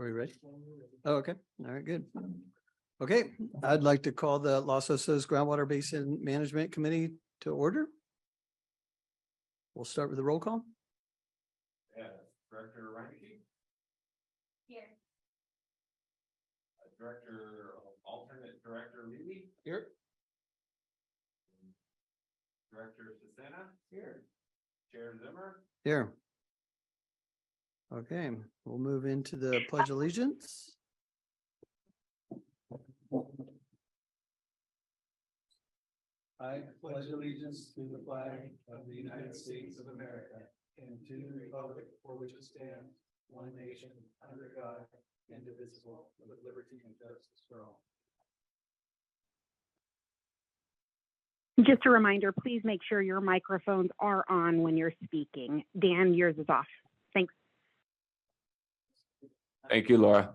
Are we ready? Oh, okay. All right, good. Okay, I'd like to call the Los Osos Groundwater Basin Management Committee to order. We'll start with the roll call. Yeah, Director Reinke. Here. Alternate Director Levy. Here. Director Cesena. Here. Chair Zimmer. Here. Okay, we'll move into the Pledge of Allegiance. I pledge allegiance to the flag of the United States of America and to the republic for which it stands, one nation, under God, indivisible, with liberty and justice for all. Just a reminder, please make sure your microphones are on when you're speaking. Dan, yours is off. Thanks. Thank you, Laura.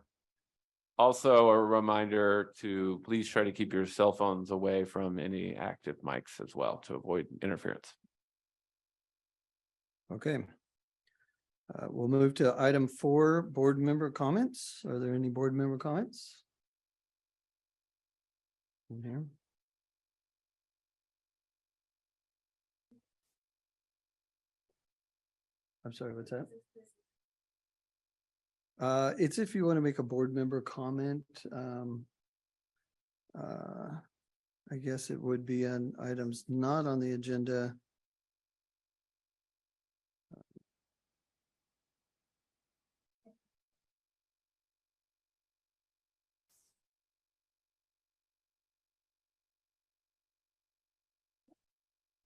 Also, a reminder to please try to keep your cell phones away from any active mics as well to avoid interference. Okay. We'll move to item 4, board member comments. Are there any board member comments? In here? I'm sorry, what's that? It's if you want to make a board member comment. I guess it would be on items not on the agenda.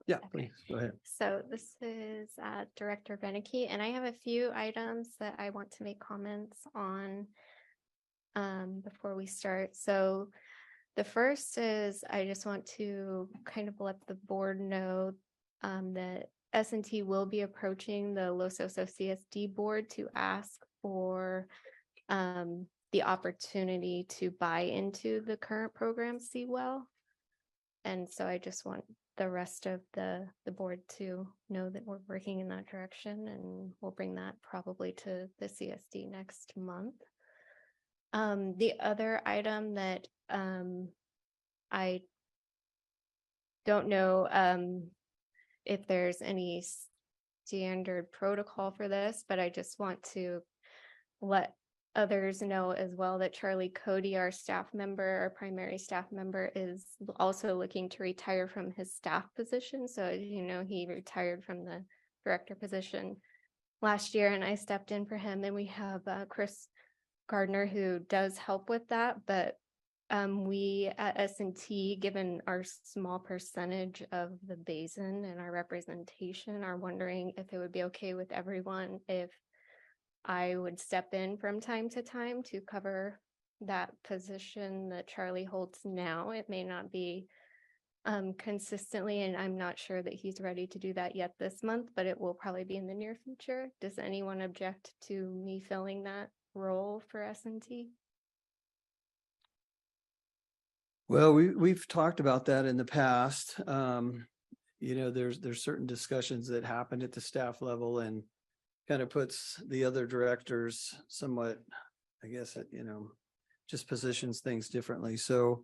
Yeah, please go ahead. So this is Director Beneke, and I have a few items that I want to make comments on before we start. So the first is I just want to kind of let the board know that S&T will be approaching the Los Osos CSD board to ask for the opportunity to buy into the current program Seawell. And so I just want the rest of the board to know that we're working in that direction, and we'll bring that probably to the CSD next month. The other item that I don't know if there's any standard protocol for this, but I just want to let others know as well that Charlie Cody, our staff member, our primary staff member, is also looking to retire from his staff position. So, as you know, he retired from the director position last year, and I stepped in for him. And we have Chris Gardner, who does help with that. But we at S&T, given our small percentage of the basin and our representation, are wondering if it would be okay with everyone if I would step in from time to time to cover that position that Charlie holds now. It may not be consistently, and I'm not sure that he's ready to do that yet this month, but it will probably be in the near future. Does anyone object to me filling that role for S&T? Well, we've talked about that in the past. You know, there's certain discussions that happen at the staff level and kind of puts the other directors somewhat, I guess, you know, just positions things differently. So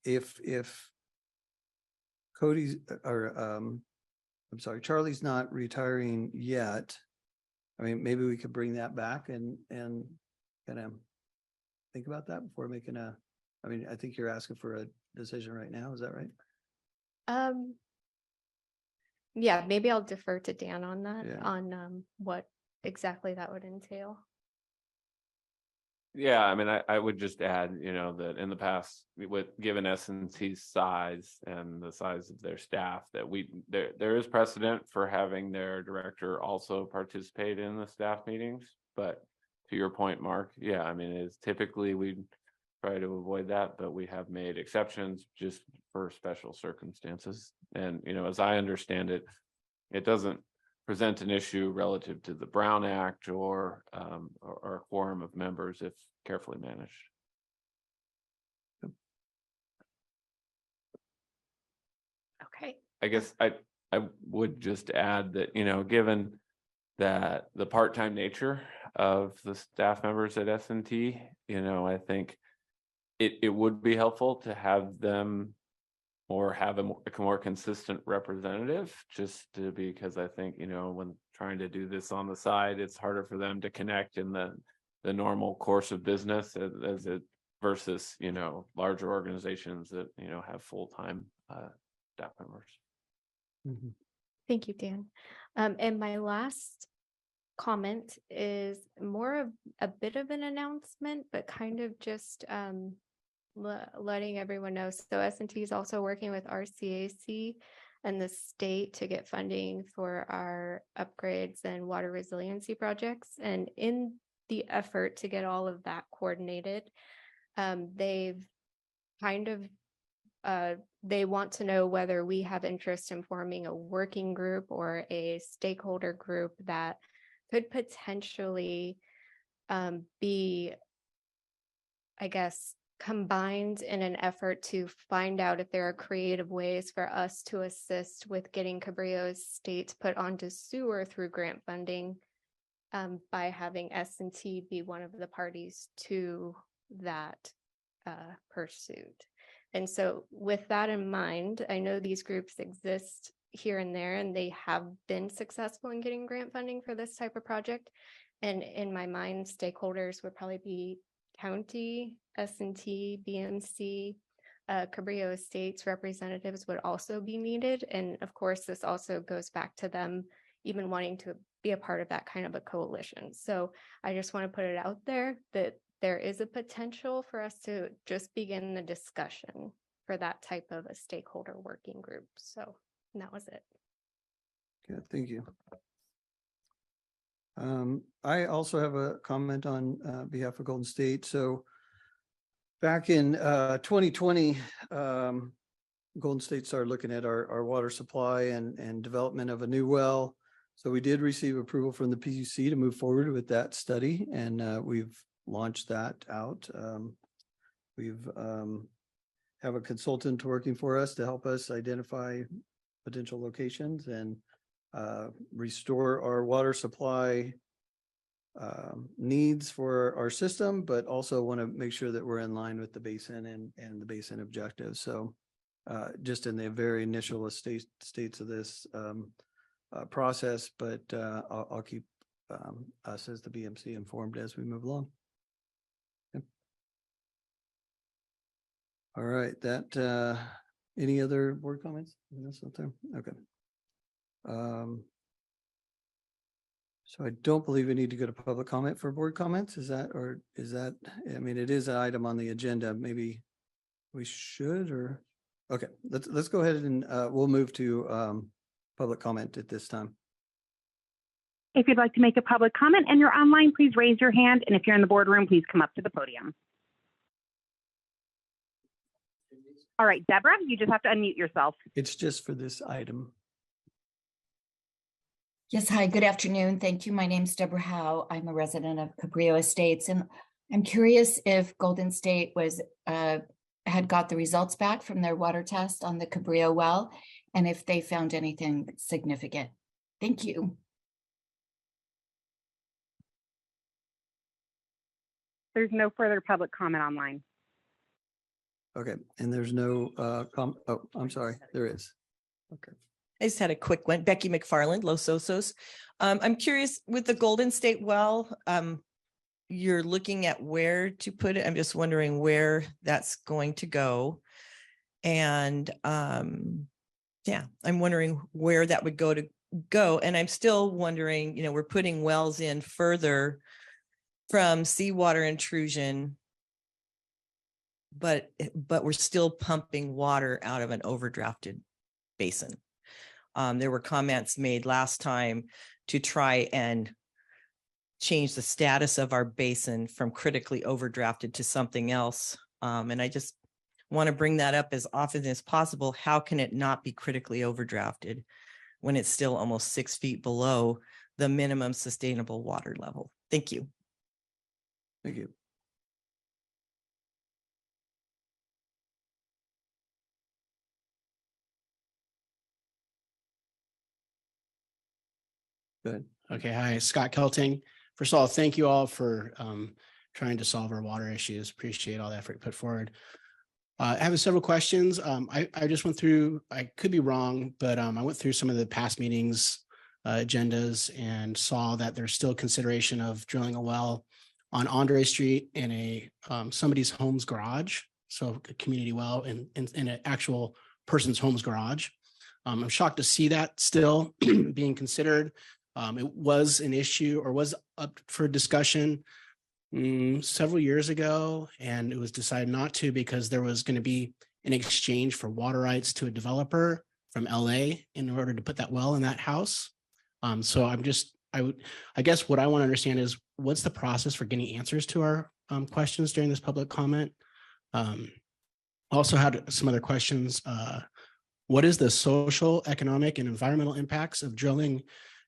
if Cody's or I'm sorry, Charlie's not retiring yet, I mean, maybe we could bring that back and kind of think about that before making I mean, I think you're asking for a decision right now. Is that right? Yeah, maybe I'll defer to Dan on that, Yeah. on what exactly that would entail. Yeah, I mean, I would just add, you know, that in the past, given S&T's size and the size of their staff, that there is precedent for having their director also participate in the staff meetings. But to your point, Mark, yeah, I mean, it's typically we try to avoid that, but we have made exceptions just for special circumstances. And, you know, as I understand it, it doesn't present an issue relative to the Brown Act or a quorum of members if carefully managed. Okay. I guess I would just add that, you know, given that the part-time nature of the staff members at S&T. You know, I think it would be helpful to have them or have a more consistent representative, just because I think, you know, when trying to do this on the side, it's harder for them to connect in the normal course of business as it versus, you know, larger organizations that, you know, have full-time staff members. Mhm. Thank you, Dan. And my last comment is more of a bit of an announcement, but kind of just letting everyone know. So S&T is also working with RCAC and the state to get funding for our upgrades and water resiliency projects. And in the effort to get all of that coordinated, they've kind of they want to know whether we have interest in forming a working group or a stakeholder group that could potentially be, I guess, combined in an effort to find out if there are creative ways for us to assist with getting Cabrillo Estates put onto sewer through grant funding, by having S&T be one of the parties to that pursuit. And so with that in mind, I know these groups exist here and there, and they have been successful in getting grant funding for this type of project. And in my mind, stakeholders would probably be county, S&T, BMC, Cabrillo Estates representatives would also be needed. And of course, this also goes back to them even wanting to be a part of that kind of a coalition. So I just want to put it out there that there is a potential for us to just begin the discussion for that type of a stakeholder working group. So that was it. Yeah, thank you. I also have a comment on behalf of Golden State. So back in 2020, Golden State started looking at our water supply and development of a new well. So we did receive approval from the PUC to move forward with that study, and we've launched that out. We've have a consultant working for us to help us identify potential locations and restore our water supply needs for our system, but also want to make sure that we're in line with the basin and the basin objectives. So just in the very initial states of this process, but I'll keep us as the BMC informed as we move along. Yep. All right, that any other board comments? Okay. So I don't believe we need to go to public comment for board comments. Is that, I mean, it is an item on the agenda. Maybe we should, or, okay, let's go ahead and we'll move to public comment at this time. If you'd like to make a public comment and you're online, please raise your hand. And if you're in the boardroom, please come up to the podium. All right, Deborah, you just have to unmute yourself. It's just for this item. Yes, hi, good afternoon. Thank you. My name's Deborah Howe. I'm a resident of Cabrillo Estates, and I'm curious if Golden State had got the results back from their water test on the Cabrillo well, and if they found anything significant. Thank you. There's no further public comment online. Okay, and there's no oh, I'm sorry, there is. Okay. I just had a quick one. Becky McFarland, Los Osos. I'm curious with the Golden State well, you're looking at where to put it. I'm just wondering where that's going to go. And yeah, I'm wondering where that would go. And I'm still wondering, you know, we're putting wells in further from seawater intrusion, but we're still pumping water out of an overdrafted basin. There were comments made last time to try and change the status of our basin from critically overdrafted to something else. And I just want to bring that up as often as possible. How can it not be critically overdrafted when it's still almost 6 feet below the minimum sustainable water level? Thank you. Thank you. Good. Okay, hi, Scott Kelting first of all, thank you all for trying to solve our water issues. Appreciate all the effort put forward. I have several questions. I just went through, I could be wrong, but I went through some of the past meetings agendas and saw that there's still consideration of drilling a well on Andre Street in a somebody's home's garage. So a community well in an actual person's home's garage. I'm shocked to see that still being considered. It was an issue or was up for discussion several years ago, and it was decided not to because there was going to be an exchange for water rights to a developer from LA in order to put that well in that house. So I guess what I want to understand is what's the process for getting answers to our questions during this public comment. Also had some other questions. What is the social, economic, and environmental impacts of drilling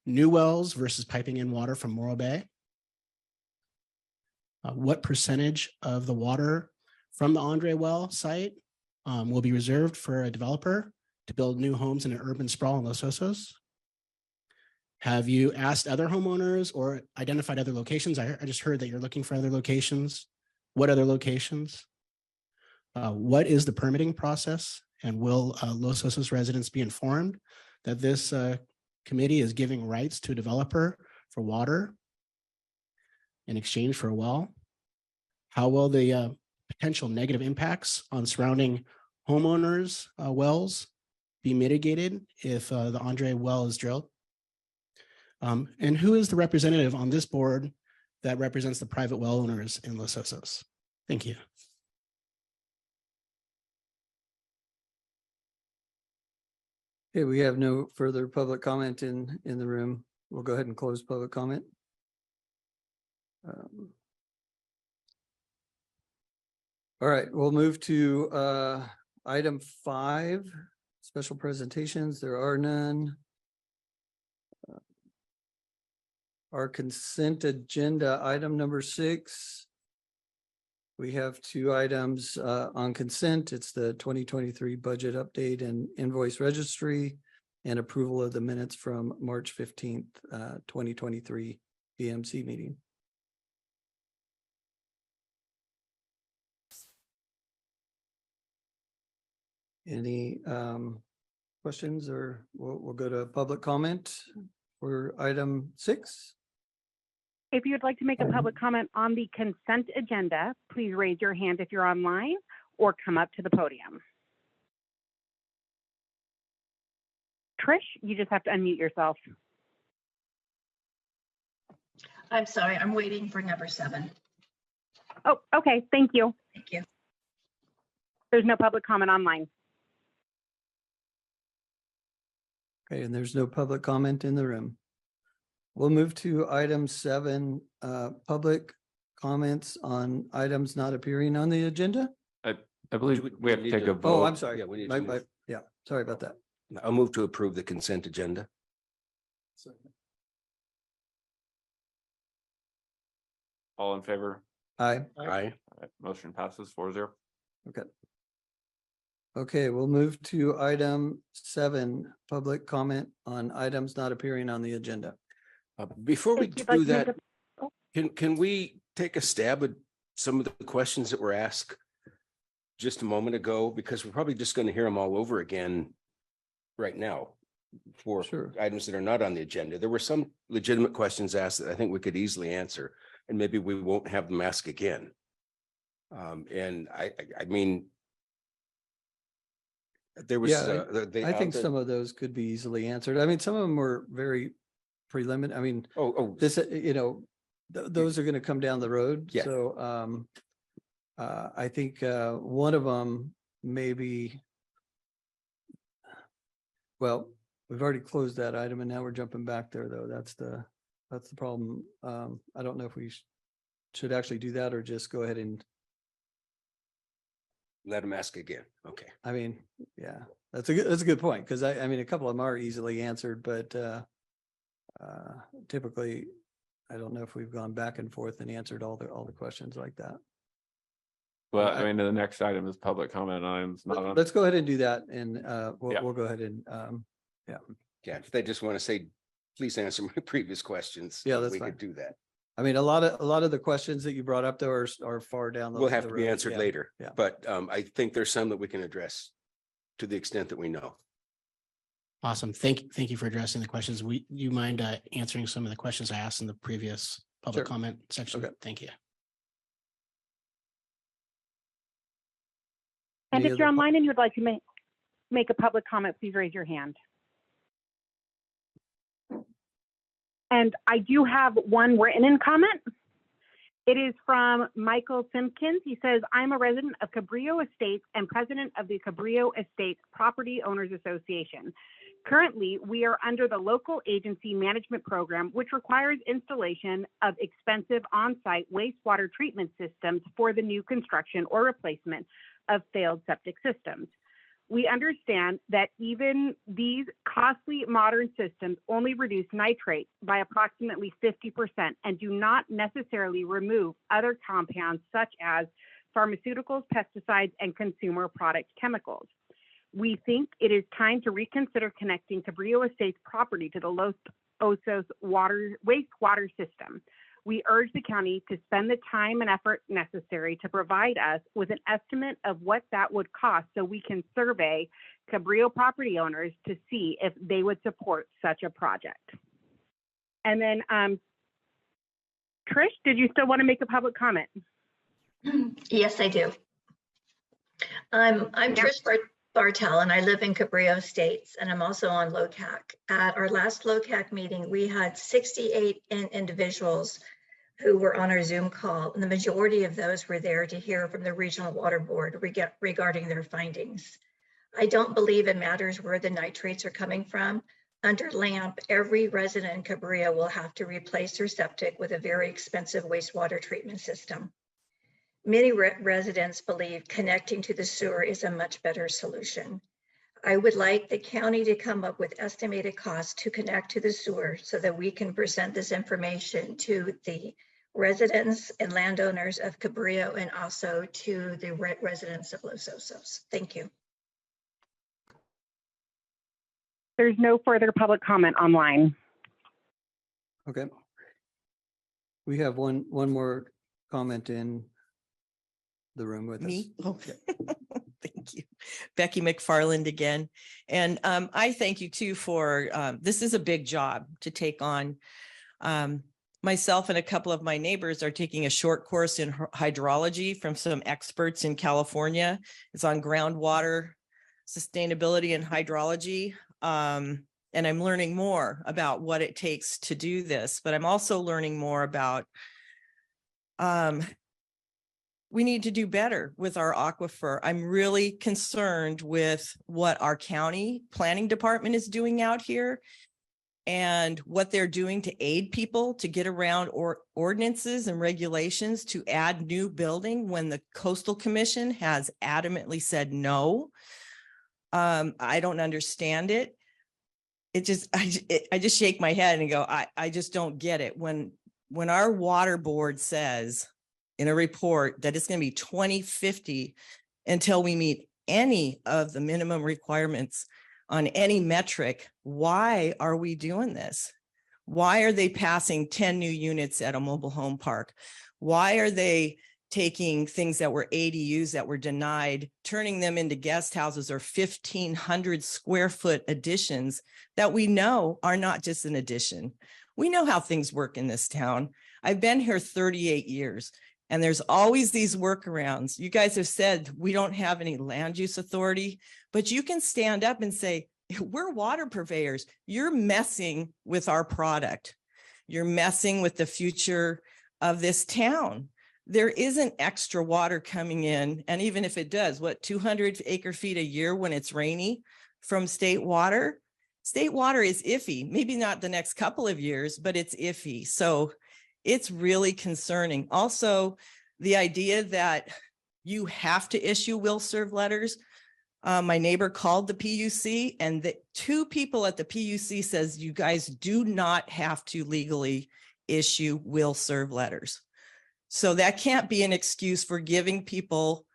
new wells versus piping in water from Morro Bay? What percentage of the water from the Andre well site will be reserved for a developer to build new homes in an urban sprawl in Los Osos? Have you asked other homeowners or identified other locations? I just heard that you're looking for other locations. What other locations? What is the permitting process? And will Los Osos residents be informed that this committee is giving rights to a developer for water in exchange for a well? How will the potential negative impacts on surrounding homeowners' wells be mitigated if the Andre well is drilled? And who is the representative on this board that represents the private well owners in Los Osos? Thank you. Okay, we have no further public comment in the room. We'll go ahead and close public comment. All right, we'll move to item 5, special presentations. There are none. Our consent agenda, item number 6. We have 2 items on consent. It's the 2023 budget update and invoice registry and approval of the minutes from March 15th, 2023 BMC meeting. Any questions, or we'll go to public comment for item 6? If you'd like to make a public comment on the consent agenda, please raise your hand if you're online or come up to the podium. Trish, you just have to unmute yourself. I'm sorry, I'm waiting for number 7. Oh, okay, thank you. Thank you. There's no public comment online. Okay, and there's no public comment in the room. We'll move to item 7, public comments on items not appearing on the agenda. I believe we have to take a vote. Oh, I'm sorry. Yeah, we need to move. Yeah, sorry about that. I'll move to approve the consent agenda. All in favor? Aye. Aye. All right, motion passes 4-0. Okay, we'll move to item 7, public comment on items not appearing on the agenda. Before we If you'd like do to make that, can we take a stab at some of the questions that were asked just a moment ago? Because we're probably just going to hear them all over again right now for Sure. items that are not on the agenda. There were some legitimate questions asked that I think we could easily answer, and maybe we won't have them ask again. And I mean, there was, Yeah, I think the- some of those could be easily answered. I mean, some of them were very preliminary. I mean, Oh, this, those are going to come down the road. Yeah. So I think one of them maybe, well, we've already closed that item and now we're jumping back there though. That's the problem. I don't know if we should actually do that or just go ahead and, let them ask again. Okay. I mean, yeah, that's a good point. Cause I mean, a couple of them are easily answered, but typically I don't know if we've gone back and forth and answered all the questions like that. Well, I mean, the next item is public comment on items not on. Let's go ahead and do that and Yeah. we'll go ahead and Yeah, if they just want to say, please answer my previous questions. Yeah, that's we fine. could do that. I mean, a lot of the questions that you brought up though are far down. Will have the to be road. answered Yeah. later. Yeah. But I think there's some that we can address to the extent that we know. Awesome. Thank you for addressing the questions. You mind answering some of the questions I asked in the previous public Sure. comment section? Okay. Thank you. And Any if you're other online and you'd like to make a public comment, please raise your hand. And I do have one written in comment. It is from Michael Simpkins. He says, I'm a resident of Cabrillo Estates and president of the Cabrillo Estates Property Owners Association. Currently, we are under the local agency management program, which requires installation of expensive on-site wastewater treatment systems for the new construction or replacement of failed septic systems. We understand that even these costly modern systems only reduce nitrates by approximately 50% and do not necessarily remove other compounds such as pharmaceuticals, pesticides, and consumer product chemicals. We think it is time to reconsider connecting Cabrillo Estates property to the Los Osos wastewater system. We urge the county to spend the time and effort necessary to provide us with an estimate of what that would cost so we can survey Cabrillo property owners to see if they would support such a project. And then, Trish, did you still want to make a public comment? Yes, I do. I'm Trish Bartel, and I live in Cabrillo Estates, and I'm also on LOCAC. At our last LOCAC meeting, we had 68 individuals who were on our Zoom call, and the majority of those were there to hear from the Regional Water Board regarding their findings. I don't believe it matters where the nitrates are coming from. Under LAMP, every resident in Cabrillo will have to replace their septic with a very expensive wastewater treatment system. Many residents believe connecting to the sewer is a much better solution. I would like the county to come up with estimated costs to connect to the sewer so that we can present this information to the residents and landowners of Cabrillo and also to the residents of Los Osos. Thank you. There's no further public comment online. Okay. We have one more comment in the room with us. Me? Oh, thank you. Becky McFarland again. And I thank you too for, this is a big job to take on. Myself and a couple of my neighbors are taking a short course in hydrology from some experts in California. It's on groundwater sustainability and hydrology. And I'm learning more about what it takes to do this, but I'm also learning more about we need to do better with our aquifer. I'm really concerned with what our county planning department is doing out here and what they're doing to aid people to get around ordinances and regulations to add new building when the Coastal Commission has adamantly said no. I don't understand it. It just, I just shake my head and go, I just don't get it. When our water board says in a report that it's going to be 2050 until we meet any of the minimum requirements on any metric, why are we doing this? Why are they passing 10 new units at a mobile home park? Why are they taking things that were ADUs that were denied, turning them into guest houses or 1,500 square foot additions that we know are not just an addition? We know how things work in this town. I've been here 38 years. And there's always these workarounds. You guys have said we don't have any land use authority, but you can stand up and say, we're water purveyors. You're messing with our product. You're messing with the future of this town. There isn't extra water coming in. And even if it does, what, 200 acre feet a year when it's rainy from state water? State water is iffy. Maybe not the next couple of years, but it's iffy. So it's really concerning. Also, the idea that you have to issue will serve letters. My neighbor called the PUC and the two people at the PUC says you guys do not have to legally issue will serve letters. So that can't be an excuse for giving people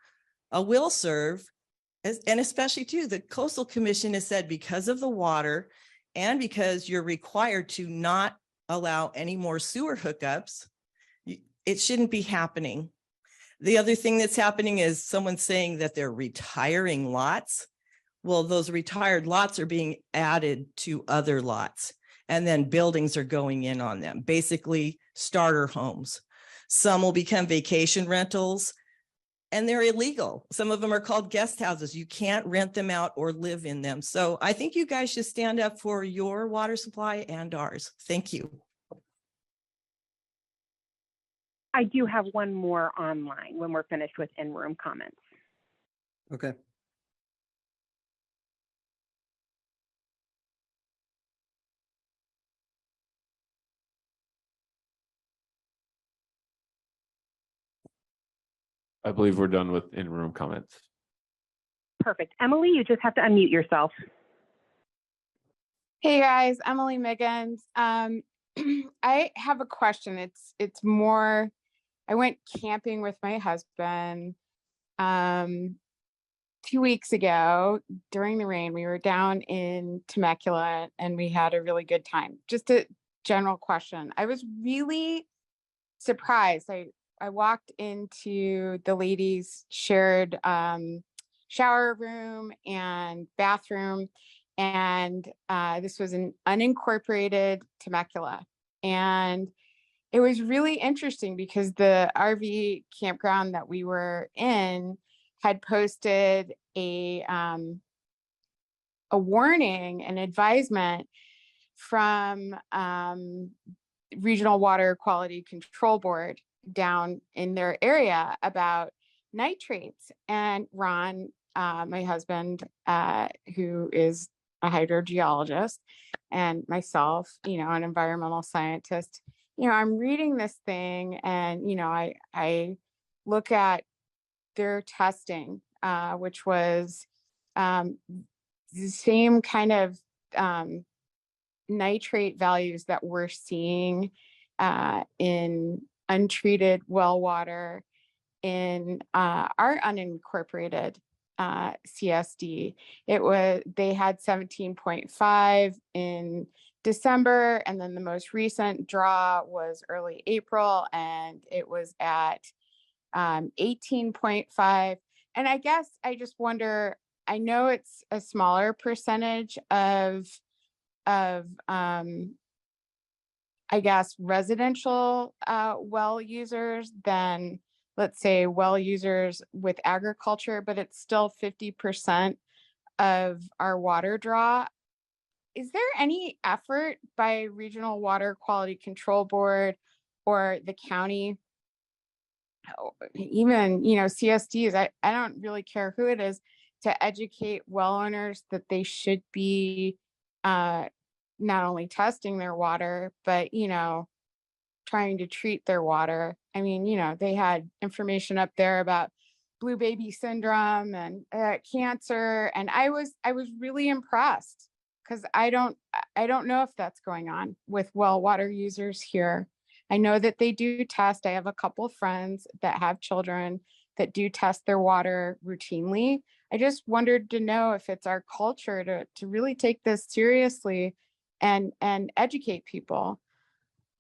a will serve. And especially too, the Coastal Commission has said because of the water and because you're required to not allow any more sewer hookups, it shouldn't be happening. The other thing that's happening is someone saying that they're retiring lots. Well, those retired lots are being added to other lots, and then buildings are going in on them, basically starter homes. Some will become vacation rentals, and they're illegal. Some of them are called guest houses. You can't rent them out or live in them. So I think you guys should stand up for your water supply and ours. Thank you. I do have one more online when we're finished with in-room comments. Okay. I believe we're done with in-room comments. Perfect. Emily, you just have to unmute yourself. Hey guys, Emily Miggins. I have a question. It's more, I went camping with my husband 2 weeks ago during the rain. We were down in Temecula and we had a really good time. Just a general question. I was really surprised. I walked into the ladies' shared shower room and bathroom, and this was an unincorporated Temecula. And it was really interesting because the RV campground that we were in had posted a warning, an advisement from Regional Water Quality Control Board down in their area about nitrates. And Ron, my husband, who is a hydrogeologist, and myself, an environmental scientist, I'm reading this thing, and I look at their testing, which was the same kind of nitrate values that we're seeing in untreated well water in our unincorporated CSD. They had 17.5 in December, and then the most recent draw was early April, and it was at 18.5. And I guess I just wonder, I know it's a smaller percentage of I guess residential well users than, let's say, well users with agriculture, but it's still 50% of our water draw. Is there any effort by Regional Water Quality Control Board or the county, even CSDs, I don't really care who it is, to educate well owners that they should be not only testing their water, but trying to treat their water? I mean, they had information up there about blue baby syndrome and cancer, and I was really impressed, because I don't know if that's going on with well water users here. I know that they do test. I have a couple of friends that have children that do test their water routinely. I just wondered to know if it's our culture to really take this seriously and educate people.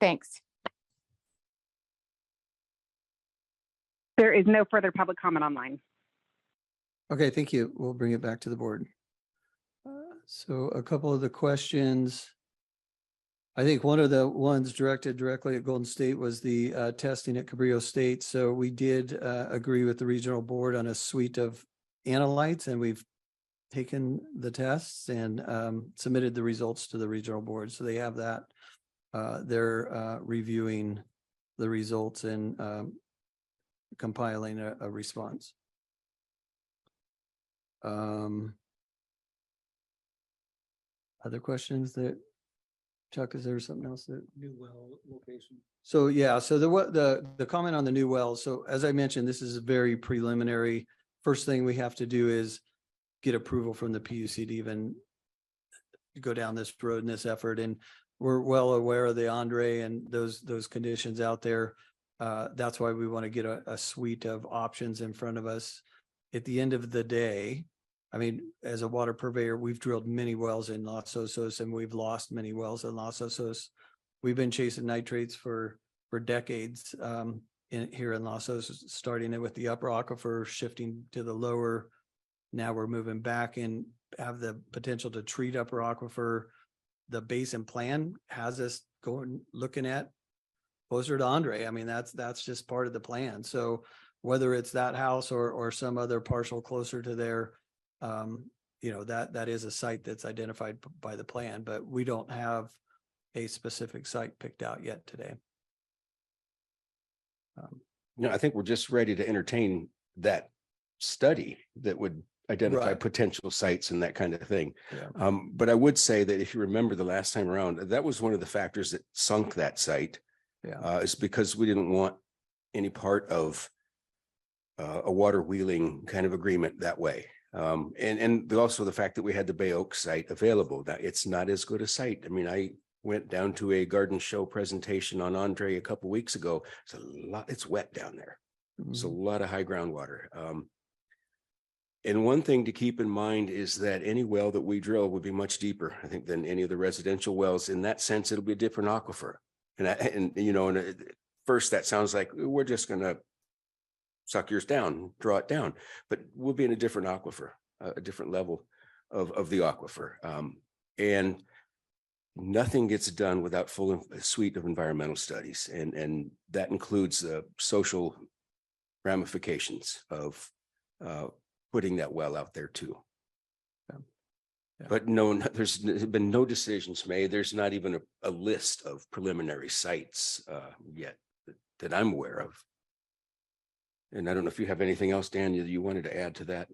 Thanks. There is no further public comment online. Okay, thank you. We'll bring it back to the board. So a couple of the questions. I think one of the ones directed directly at Golden State was the testing at Cabrillo State. So we did agree with the regional board on a suite of analytes, and we've taken the tests and submitted the results to the regional board. So they have that. They're reviewing the results and compiling a response. Other questions that, Chuck, is there something else that? New well location. So yeah, so the comment on the new wells. So as I mentioned, this is very preliminary. First thing we have to do is get approval from the PUC to even go down this road and this effort. And we're well aware of the Andre and those conditions out there. That's why we want to get a suite of options in front of us. At the end of the day, I mean, as a water purveyor, we've drilled many wells in Los Osos, and we've lost many wells in Los Osos. We've been chasing nitrates for decades. here in Los Osos, starting it with the upper aquifer, shifting to the lower. Now we're moving back and have the potential to treat upper aquifer. The basin plan has us going, looking at closer to Andre. I mean, that's just part of the plan. So whether it's that house or some other parcel closer to there, that is a site that's identified by the plan, but we don't have a specific site picked out yet today. I think we're just ready to entertain that study that would identify Right. potential sites and that kind of thing. Yeah. But I would say that if you remember the last time around, that was one of the factors that sunk that site. Yeah. Is because we didn't want any part of a water wheeling kind of agreement that way. And also the fact that we had the Bay Oak site available. Now, it's not as good a site. I mean, I went down to a garden show presentation on Andre a couple weeks ago. It's wet down there. It's a lot of high groundwater. And one thing to keep in mind is that any well that we drill would be much deeper, I think, than any of the residential wells. In that sense, it'll be a different aquifer. And first that sounds like we're just going to suck yours down, draw it down, but we'll be in a different aquifer, a different level of the aquifer. And nothing gets done without full suite of environmental studies. And that includes the social ramifications of putting that well out there too. Yeah. But no, there's been no decisions made. There's not even a list of preliminary sites yet that I'm aware of. And I don't know if you have anything else, Dan, you wanted to add to that.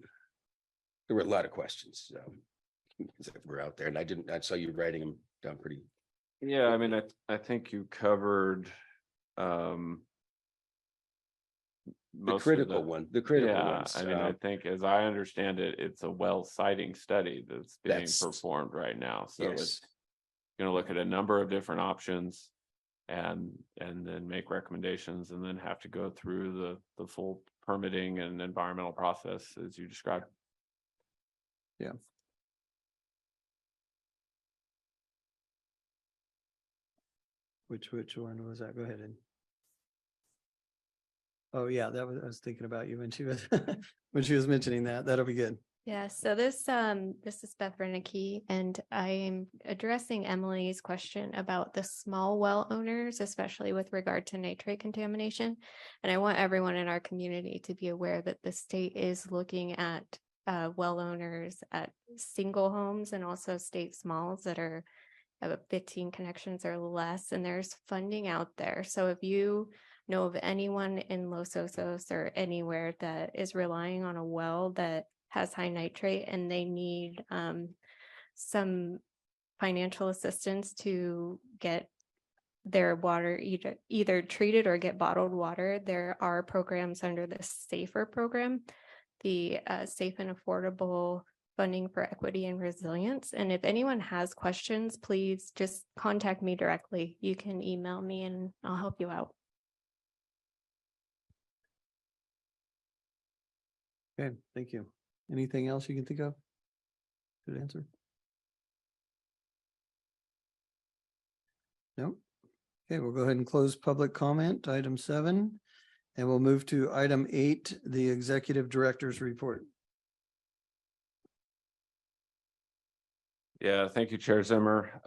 There were a lot of questions that were out there, and I saw you writing them down pretty. Yeah, I mean, I think you covered The critical ones. I mean, I think as I understand it, it's a well siting study that's being performed right now. So it's going to look at a number of different options and then make recommendations and then have to go through the full permitting and environmental process as you described. Yeah. Which one was that? Go ahead. Oh yeah, I was thinking about you when she was mentioning that. That'll be good. Yeah, so this is Beth Renicky, and I am addressing Emily's question about the small well owners, especially with regard to nitrate contamination. And I want everyone in our community to be aware that the state is looking at well owners at single homes and also state smalls that are 15 connections or less, and there's funding out there. So if you know of anyone in Los Osos or anywhere that is relying on a well that has high nitrate and they need some financial assistance to get their water either treated or get bottled water, there are programs under the SAFER program, the Safe and Affordable Funding for Equity and Resilience. And if anyone has questions, please just contact me directly. You can email me and I'll help you out. Okay, thank you. Anything else you can think of? Good answer. No. Okay, we'll go ahead and close public comment, item 7, and we'll move to item 8, the executive director's report. Yeah, thank you, Chair Zimmer.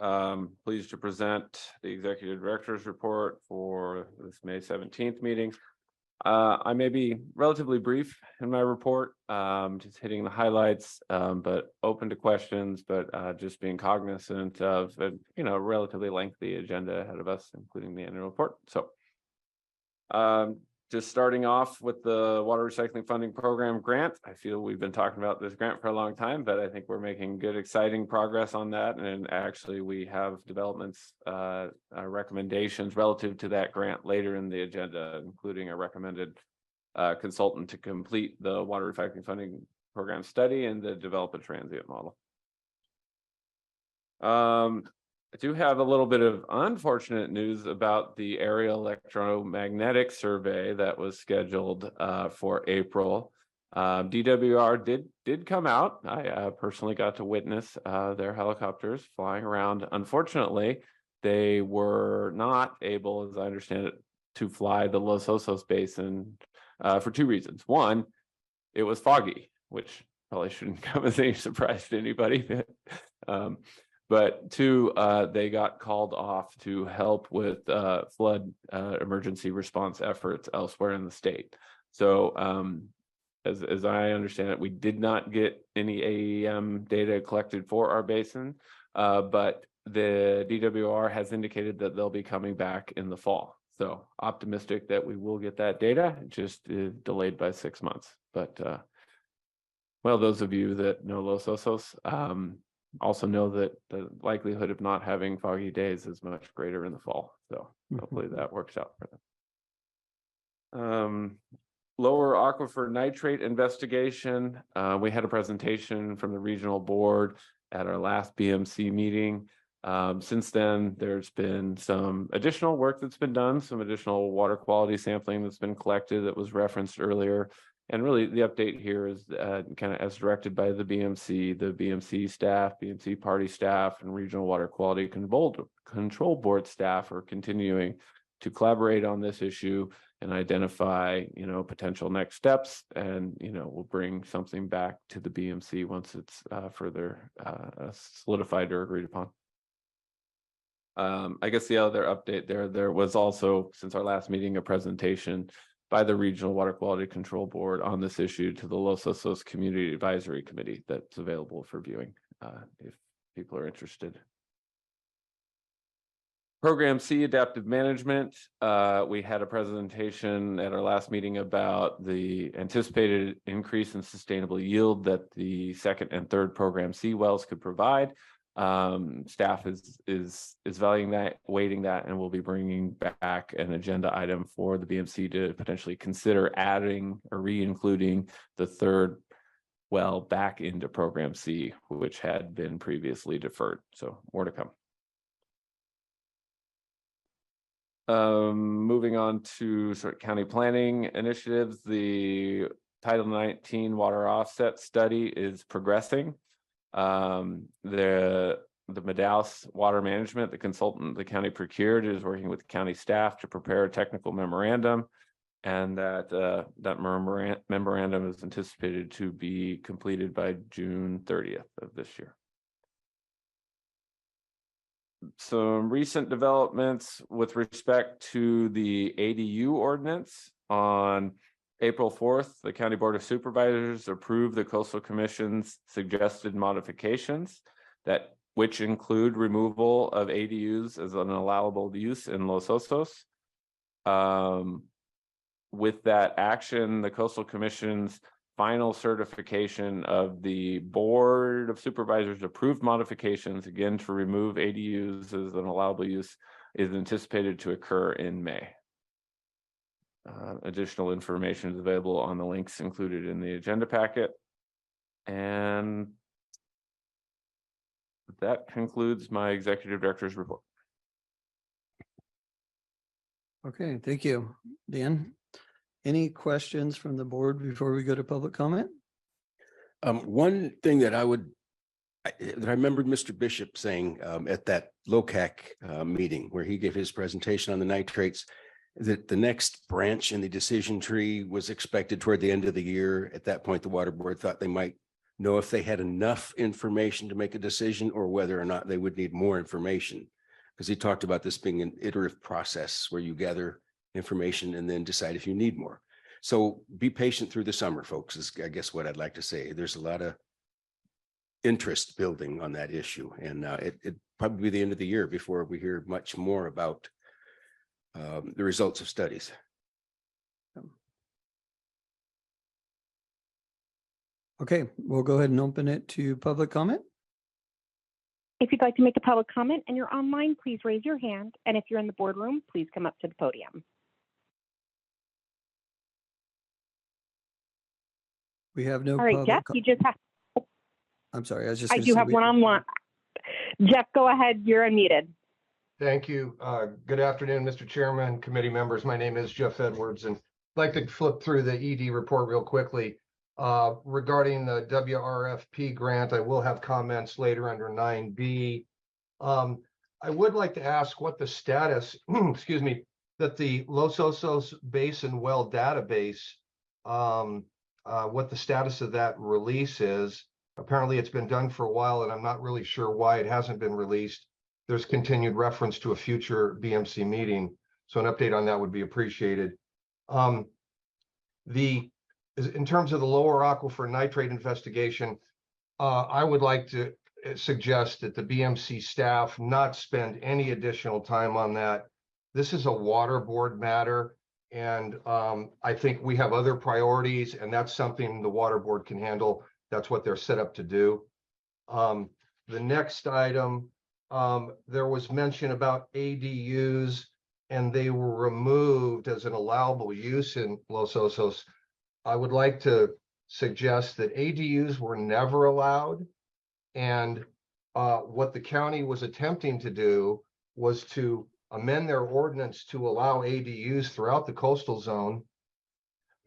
Pleased to present the executive director's report for this May 17th meeting. I may be relatively brief in my report, just hitting the highlights, but open to questions, but just being cognizant of a relatively lengthy agenda ahead of us, including the annual report. So just starting off with the Water Recycling Funding Program grant. I feel we've been talking about this grant for a long time, but I think we're making good, exciting progress on that. And actually we have developments, recommendations relative to that grant later in the agenda, including a recommended consultant to complete the Water Recycling Funding Program study and to develop a transient model. I do have a little bit of unfortunate news about the aerial electromagnetic survey that was scheduled for April. DWR did come out. I personally got to witness their helicopters flying around. Unfortunately, they were not able, as I understand it, to fly the Los Osos Basin for two reasons. One, it was foggy, which probably shouldn't come as any surprise to anybody. But two, they got called off to help with flood emergency response efforts elsewhere in the state. So as I understand it, we did not get any AEM data collected for our basin, but the DWR has indicated that they'll be coming back in the fall. So optimistic that we will get that data, just delayed by 6 months. But well, those of you that know Los Osos also know that the likelihood of not having foggy days is much greater in the fall. So hopefully that works out for them. Lower aquifer nitrate investigation. We had a presentation from the regional board at our last BMC meeting. Since then, there's been some additional work that's been done, some additional water quality sampling that's been collected that was referenced earlier. And really the update here is kind of as directed by the BMC staff, BMC party staff, and regional water quality control board staff are continuing to collaborate on this issue and identify, potential next steps. And, we'll bring something back to the BMC once it's further solidified or agreed upon. I guess the other update there was also, since our last meeting, a presentation by the Regional Water Quality Control Board on this issue to the Los Osos Community Advisory Committee that's available for viewing if people are interested. Program C, Adaptive Management. We had a presentation at our last meeting about the anticipated increase in sustainable yield that the second and third Program C wells could provide. Staff is valuing that, weighting that, and we'll be bringing back an agenda item for the BMC to potentially consider adding or re-including the third well back into Program C, which had been previously deferred. So more to come. Moving on to sort of county planning initiatives, the Title 19 water offset study is progressing. The Madaus Water Management, the consultant the county procured, is working with county staff to prepare a technical memorandum, and that memorandum is anticipated to be completed by June 30th of this year. Some recent developments with respect to the ADU ordinance. On April 4th, the County Board of Supervisors approved the Coastal Commission's suggested modifications which include removal of ADUs as an allowable use in Los Osos. With that action, the Coastal Commission's final certification of the Board of Supervisors approved modifications, again to remove ADUs as an allowable use, is anticipated to occur in May. Additional information is available on the links included in the agenda packet. And that concludes my executive director's report. Okay, thank you, Dan. Any questions from the board before we go to public comment? One thing that I remembered Mr. Bishop saying at that LOCAC meeting where he gave his presentation on the nitrates, that the next branch in the decision tree was expected toward the end of the year. At that point, the water board thought they might know if they had enough information to make a decision or whether or not they would need more information. Because he talked about this being an iterative process where you gather information and then decide if you need more. So be patient through the summer, folks, is I guess what I'd like to say. There's a lot of interest building on that issue, and it probably be the end of the year before we hear much more about the results of studies. Okay, we'll go ahead and open it to public comment. If you'd like to make a public comment and you're online, please raise your hand. And if you're in the boardroom, please come up to the podium. We have no. All right, Jeff, you just have. I'm sorry, I was just. I do have one. Jeff, go ahead. You're unmuted. Thank you. Good afternoon, Mr. Chairman, committee members. My name is Jeff Edwards, and I'd like to flip through the ED report real quickly. Regarding the WRFP grant, I will have comments later under 9B. I would like to ask what the status, excuse me, that the Los Osos Basin Well database, what the status of that release is. Apparently it's been done for a while and I'm not really sure why it hasn't been released. There's continued reference to a future BMC meeting. So an update on that would be appreciated. In terms of the lower aquifer nitrate investigation, I would like to suggest that the BMC staff not spend any additional time on that. This is a water board matter, and I think we have other priorities, and that's something the water board can handle. That's what they're set up to do. The next item, there was mention about ADUs, and they were removed as an allowable use in Los Osos. I would like to suggest that ADUs were never allowed. And what the county was attempting to do was to amend their ordinance to allow ADUs throughout the coastal zone.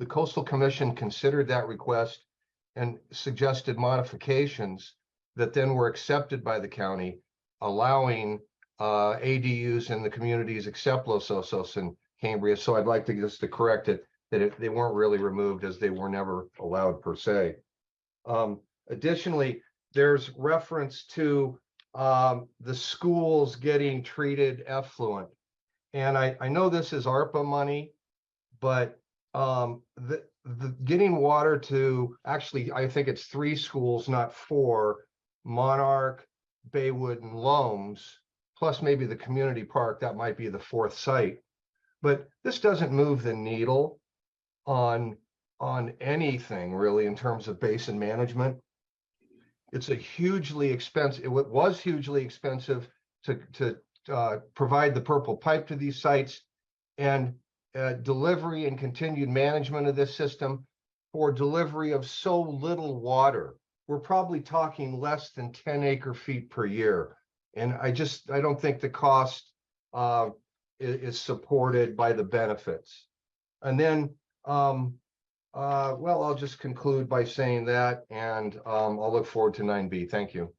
The Coastal Commission considered that request and suggested modifications that then were accepted by the county, allowing ADUs in the communities except Los Osos and Cambria. So I'd like to just to correct it, that they weren't really removed as they were never allowed per se. Additionally, there's reference to the schools getting treated effluent. And I know this is ARPA money, but the getting water to, actually, I think it's 3 schools, not 4, Monarch, Baywood, and Loams, plus maybe the community park, that might be the 4th site. But this doesn't move the needle on anything really in terms of basin management. It's a hugely expensive, it was hugely expensive to provide the purple pipe to these sites, and delivery and continued management of this system for delivery of so little water. We're probably talking less than 10 acre-feet per year. And I don't think the cost is supported by the benefits. And then, well, I'll just conclude by saying that, and I'll look forward to 9B. Thank you.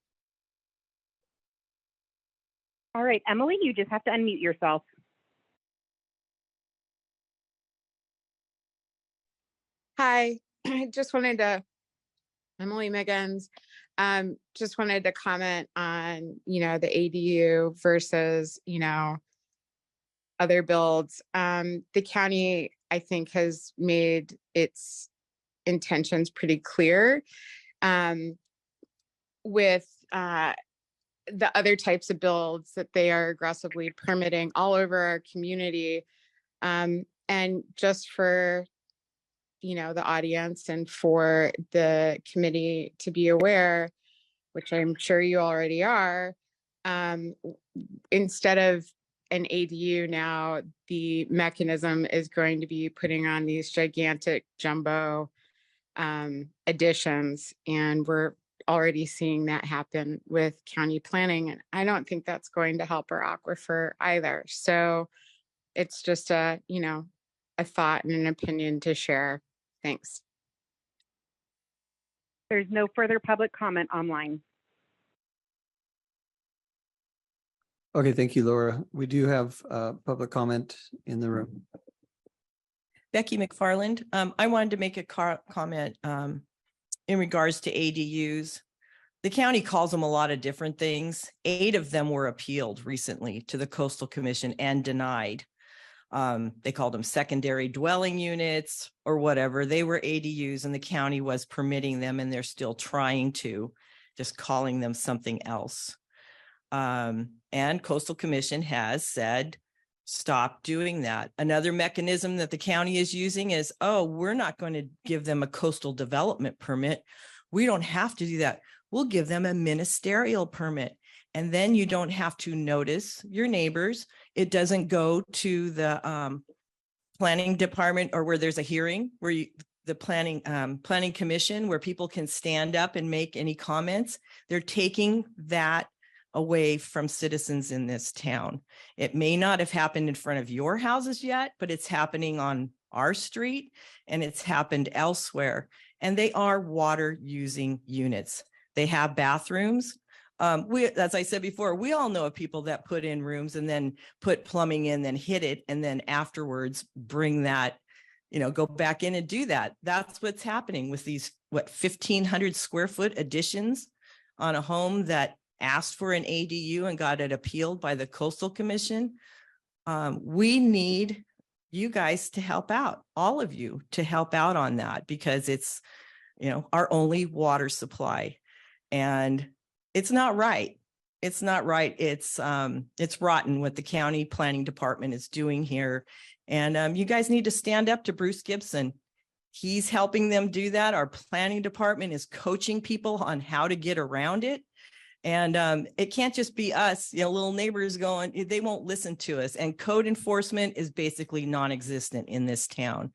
All right, Emily, you just have to unmute yourself. Hi, I just wanted to, Emily Miggins, just wanted to comment on, the ADU versus, other builds. The county, I think, has made its intentions pretty clear with the other types of builds that they are aggressively permitting all over our community. And just for the audience and for the committee to be aware, which I'm sure you already are, instead of an ADU now, the mechanism is going to be putting on these gigantic jumbo additions. And we're already seeing that happen with county planning. And I don't think that's going to help our aquifer either. So it's just a thought and an opinion to share. Thanks. There's no further public comment online. Okay, thank you, Laura. We do have public comment in the room. Becky McFarland. I wanted to make a comment in regards to ADUs. The county calls them a lot of different things. 8 of them were appealed recently to the Coastal Commission and denied. They called them secondary dwelling units or whatever. They were ADUs and the county was permitting them, and they're still trying to, just calling them something else. And Coastal Commission has said, stop doing that. Another mechanism that the county is using is, oh, we're not going to give them a coastal development permit. We don't have to do that. We'll give them a ministerial permit. And then you don't have to notice your neighbors. It doesn't go to the planning department or where there's a hearing where the planning commission where people can stand up and make any comments. They're taking that away from citizens in this town. It may not have happened in front of your houses yet, but it's happening on our street and it's happened elsewhere. And they are water using units. They have bathrooms. As I said before, we all know of people that put in rooms and then put plumbing in, then hit it, and then afterwards bring that, go back in and do that. That's what's happening with these, 1,500 square foot additions on a home that asked for an ADU and got it appealed by the Coastal Commission. We need you guys to help out, all of you to help out on that, because it's, our only water supply. And it's not right. It's not right. It's rotten what the county planning department is doing here. And you guys need to stand up to Bruce Gibson. He's helping them do that. Our planning department is coaching people on how to get around it. And it can't just be us, little neighbors going, they won't listen to us. And code enforcement is basically non-existent in this town.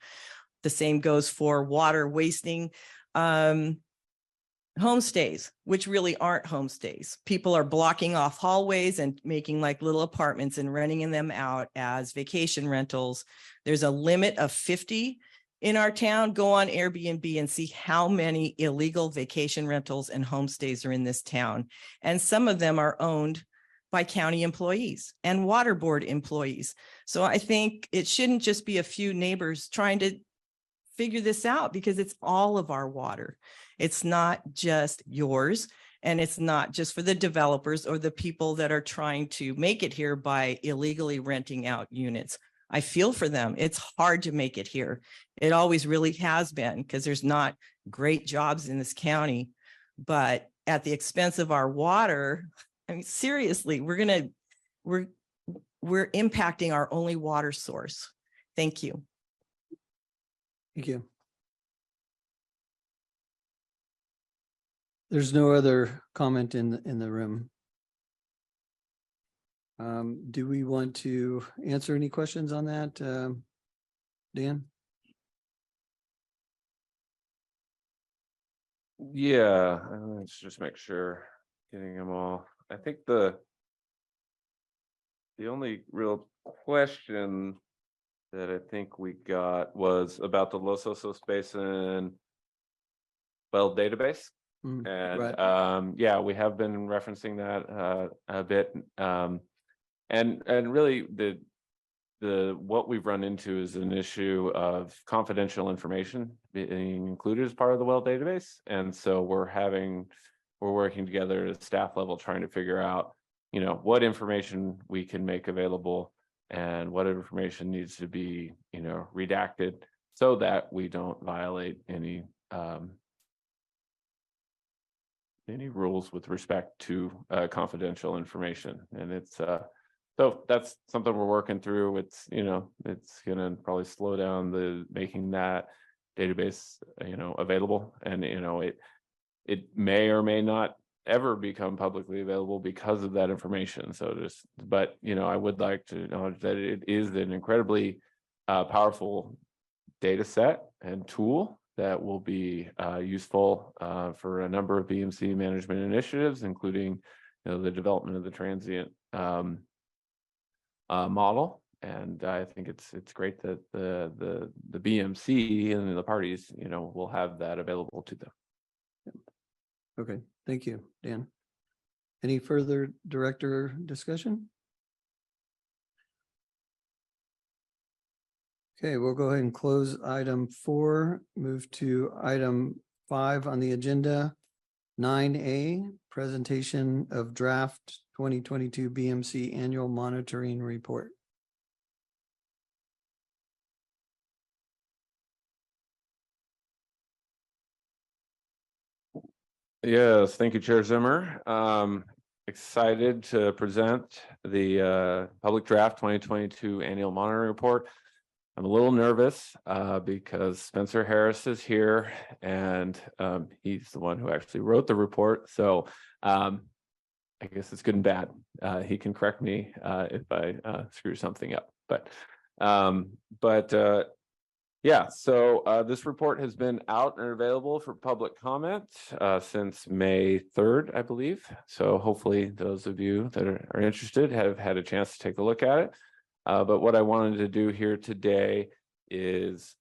The same goes for water wasting. Homestays, which really aren't homestays. People are blocking off hallways and making like little apartments and renting them out as vacation rentals. There's a limit of 50 in our town. Go on Airbnb and see how many illegal vacation rentals and homestays are in this town. And some of them are owned by county employees and water board employees. So I think it shouldn't just be a few neighbors trying to figure this out, because it's all of our water. It's not just yours, and it's not just for the developers or the people that are trying to make it here by illegally renting out units. I feel for them. It's hard to make it here. It always really has been, because there's not great jobs in this county, but at the expense of our water, I mean, seriously, we're impacting our only water source. Thank you. Thank you. There's no other comment in the room. Do we want to answer any questions on that, Dan? Yeah, let's just make sure getting them all. I think the only real question that I think we got was about the Los Osos Basin well database. And right. yeah, we have been referencing that a bit. And really the what we've run into is an issue of confidential information being included as part of the well database. And so we're working together at a staff level trying to figure out, what information we can make available and what information needs to be, redacted so that we don't violate any rules with respect to confidential information. And it's so that's something we're working through. It's it's gonna probably slow down the making that database available, and it may or may not ever become publicly available because of that information. So but I would like to acknowledge that it is an incredibly powerful data set and tool that will be useful for a number of BMC management initiatives, including the development of the transient model. And I think it's great that the BMC and the parties will have that available to them. Okay, thank you, Dan. Any further director discussion? Okay, we'll go ahead and close item 4, move to item 5 on the agenda. 9A, presentation of draft 2022 BMC annual monitoring report. Yes, thank you, Chair Zimmer. Excited to present the public draft 2022 annual monitoring report. I'm a little nervous because Spencer Harris is here, and he's the one who actually wrote the report. So I guess it's good and bad. He can correct me if I screw something up. But yeah, so this report has been out and available for public comment since May 3rd, I believe. So hopefully those of you that are interested have had a chance to take a look at it. But what I wanted to do here today is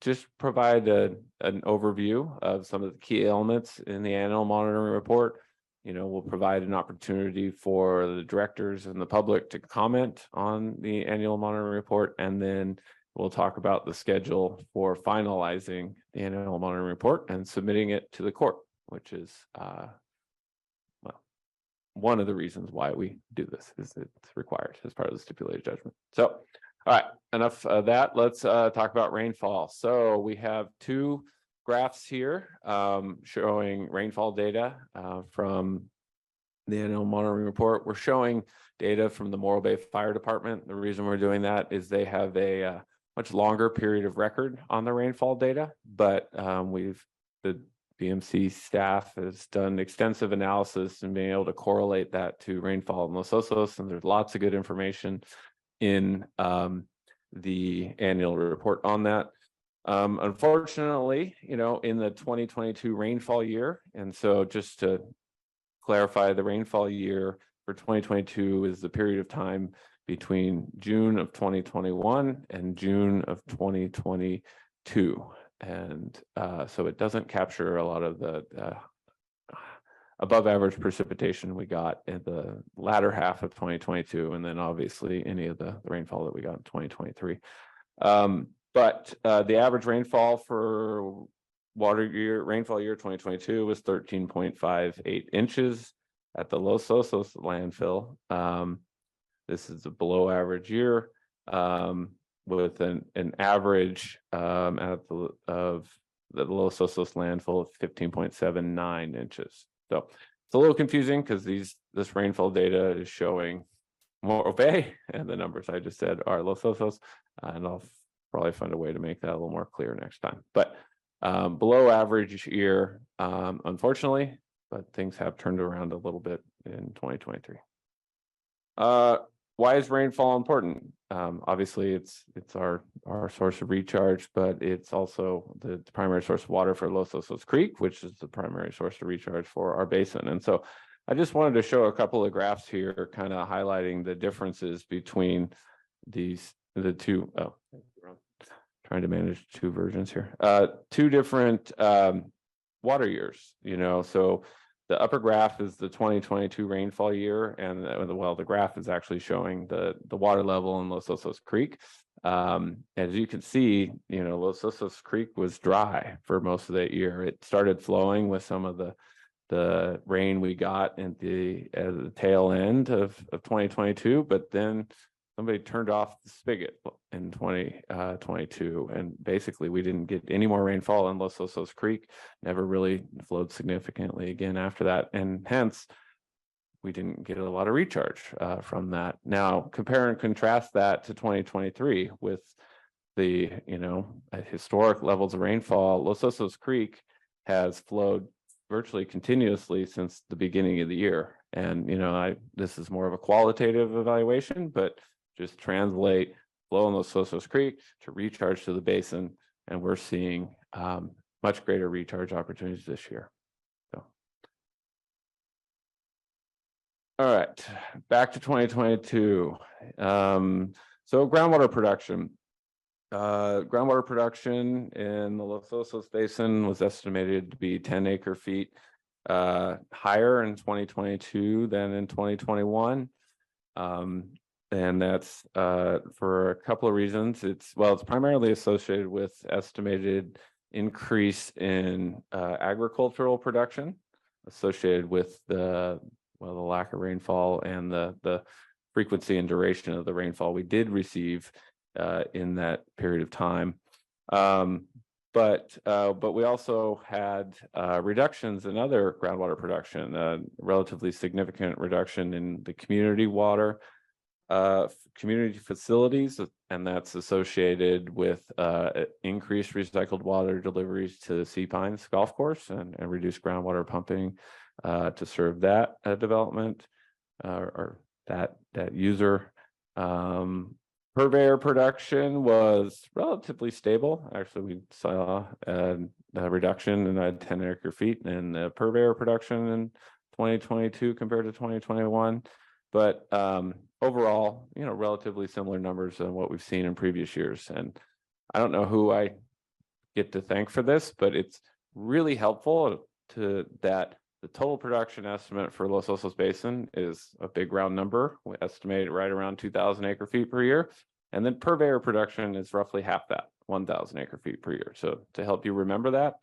just provide an overview of some of the key elements in the annual monitoring report. we'll provide an opportunity for the directors and the public to comment on the annual monitoring report, and then we'll talk about the schedule for finalizing the annual monitoring report and submitting it to the court, which is one of the reasons why we do this, is it's required as part of the stipulated judgment. So, all right, enough of that. Let's talk about rainfall. So we have two graphs here showing rainfall data from the annual monitoring report. We're showing data from the Morro Bay Fire Department. The reason we're doing that is they have a much longer period of record on the rainfall data, but the BMC staff has done extensive analysis and being able to correlate that to rainfall in Los Osos, and there's lots of good information in the annual report on that. Unfortunately, in the 2022 rainfall year, and so just to clarify, the rainfall year for 2022 is the period of time between June of 2021 and June of 2022. And so it doesn't capture a lot of the above average precipitation we got in the latter half of 2022, and then obviously any of the rainfall that we got in 2023. But the average rainfall for rainfall year 2022 was 13.58 inches at the Los Osos landfill. This is a below average year, with an average of the Los Osos landfill of 15.79 inches. So it's a little confusing because this rainfall data is showing Morro Bay, and the numbers I just said are Los Osos, and I'll probably find a way to make that a little more clear next time. But below average year, unfortunately, but things have turned around a little bit in 2023. Why is rainfall important? Obviously, it's our source of recharge, but it's also the primary source of water for Los Osos Creek, which is the primary source of recharge for our basin. And so I just wanted to show a couple of graphs here, kind of highlighting the differences between the two. Oh, trying to manage two versions here. Two different water years, so the upper graph is the 2022 rainfall year, and the graph is actually showing the water level in Los Osos Creek. As you can see, Los Osos Creek was dry for most of that year. It started flowing with some of the rain we got at the tail end of 2022, but then somebody turned off the spigot in 2022, and basically we didn't get any more rainfall in Los Osos Creek, never really flowed significantly again after that, and hence we didn't get a lot of recharge from that. Now compare and contrast that to 2023 with the historic levels of rainfall. Los Osos Creek has flowed virtually continuously since the beginning of the year, and this is more of a qualitative evaluation, but just translate flow in Los Osos Creek to recharge to the basin, and we're seeing much greater recharge opportunities this year. So, all right, back to 2022. So groundwater production. Groundwater production in the Los Osos Basin was estimated to be 10 acre feet higher in 2022 than in 2021. And that's for a couple of reasons. It's primarily associated with estimated increase in agricultural production associated with the lack of rainfall and the frequency and duration of the rainfall we did receive in that period of time. But we also had reductions in other groundwater production, relatively significant reduction in the community water, community facilities, and that's associated with increased recycled water deliveries to Sea Pines Golf Course and reduced groundwater pumping to serve that development or that user. Purveyor production was relatively stable. Actually, we saw a reduction in 10 acre feet in the purveyor production in 2022 compared to 2021. But overall, relatively similar numbers than what we've seen in previous years. And I don't know who I get to thank for this, but it's really helpful that the The total production estimate for Los Osos Basin is a big round number. We estimate right around 2,000 acre feet per year. And then purveyor production is roughly half that, 1,000 acre feet per year. So to help you remember that,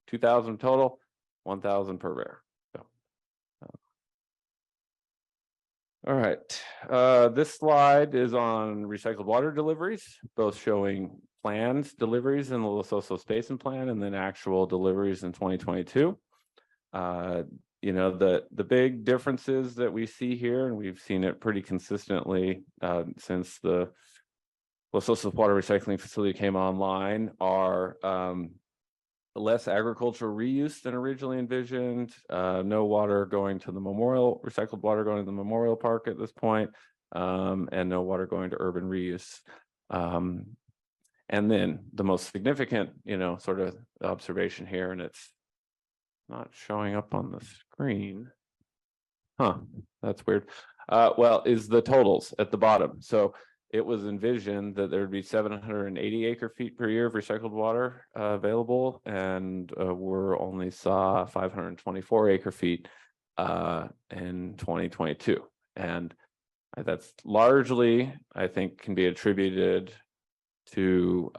2,000 total, 1,000 purveyor. So, all right, this slide is on recycled water deliveries, both showing planned deliveries in the Los Osos Basin plan and then actual deliveries in 2022. You know, the big differences that we see here, and we've seen it pretty consistently since the Los Osos water recycling facility came online, are less agricultural reuse than originally envisioned, no water going to the memorial, recycled water going to the memorial park at this point, and no water going to urban reuse. And then the most significant, you know, sort of observation here, and it's not showing up on the screen. Huh, that's weird. Well, is the totals at the bottom. So it was envisioned that there would be 780 acre feet per year of recycled water available, and we're only saw 524 acre feet in 2022. And that's largely, I think, can be attributed to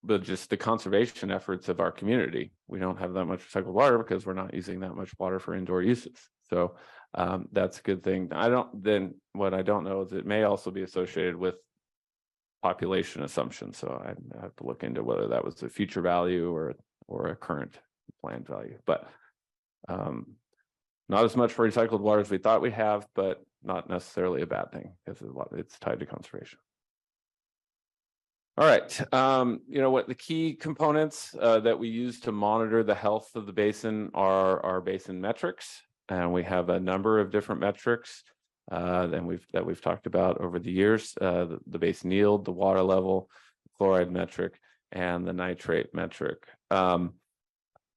but just the conservation efforts of our community. We don't have that much recycled water because we're not using that much water for indoor uses. So that's a good thing. What I don't know is it may also be associated with population assumptions. So I have to look into whether that was a future value or a current planned value. But not as much for recycled water as we thought we have, but not necessarily a bad thing because it's tied to conservation. All right, you know what the key components that we use to monitor the health of the basin are our basin metrics, and we have a number of different metrics that we've talked about over the years: the basin yield, the water level, chloride metric, and the nitrate metric.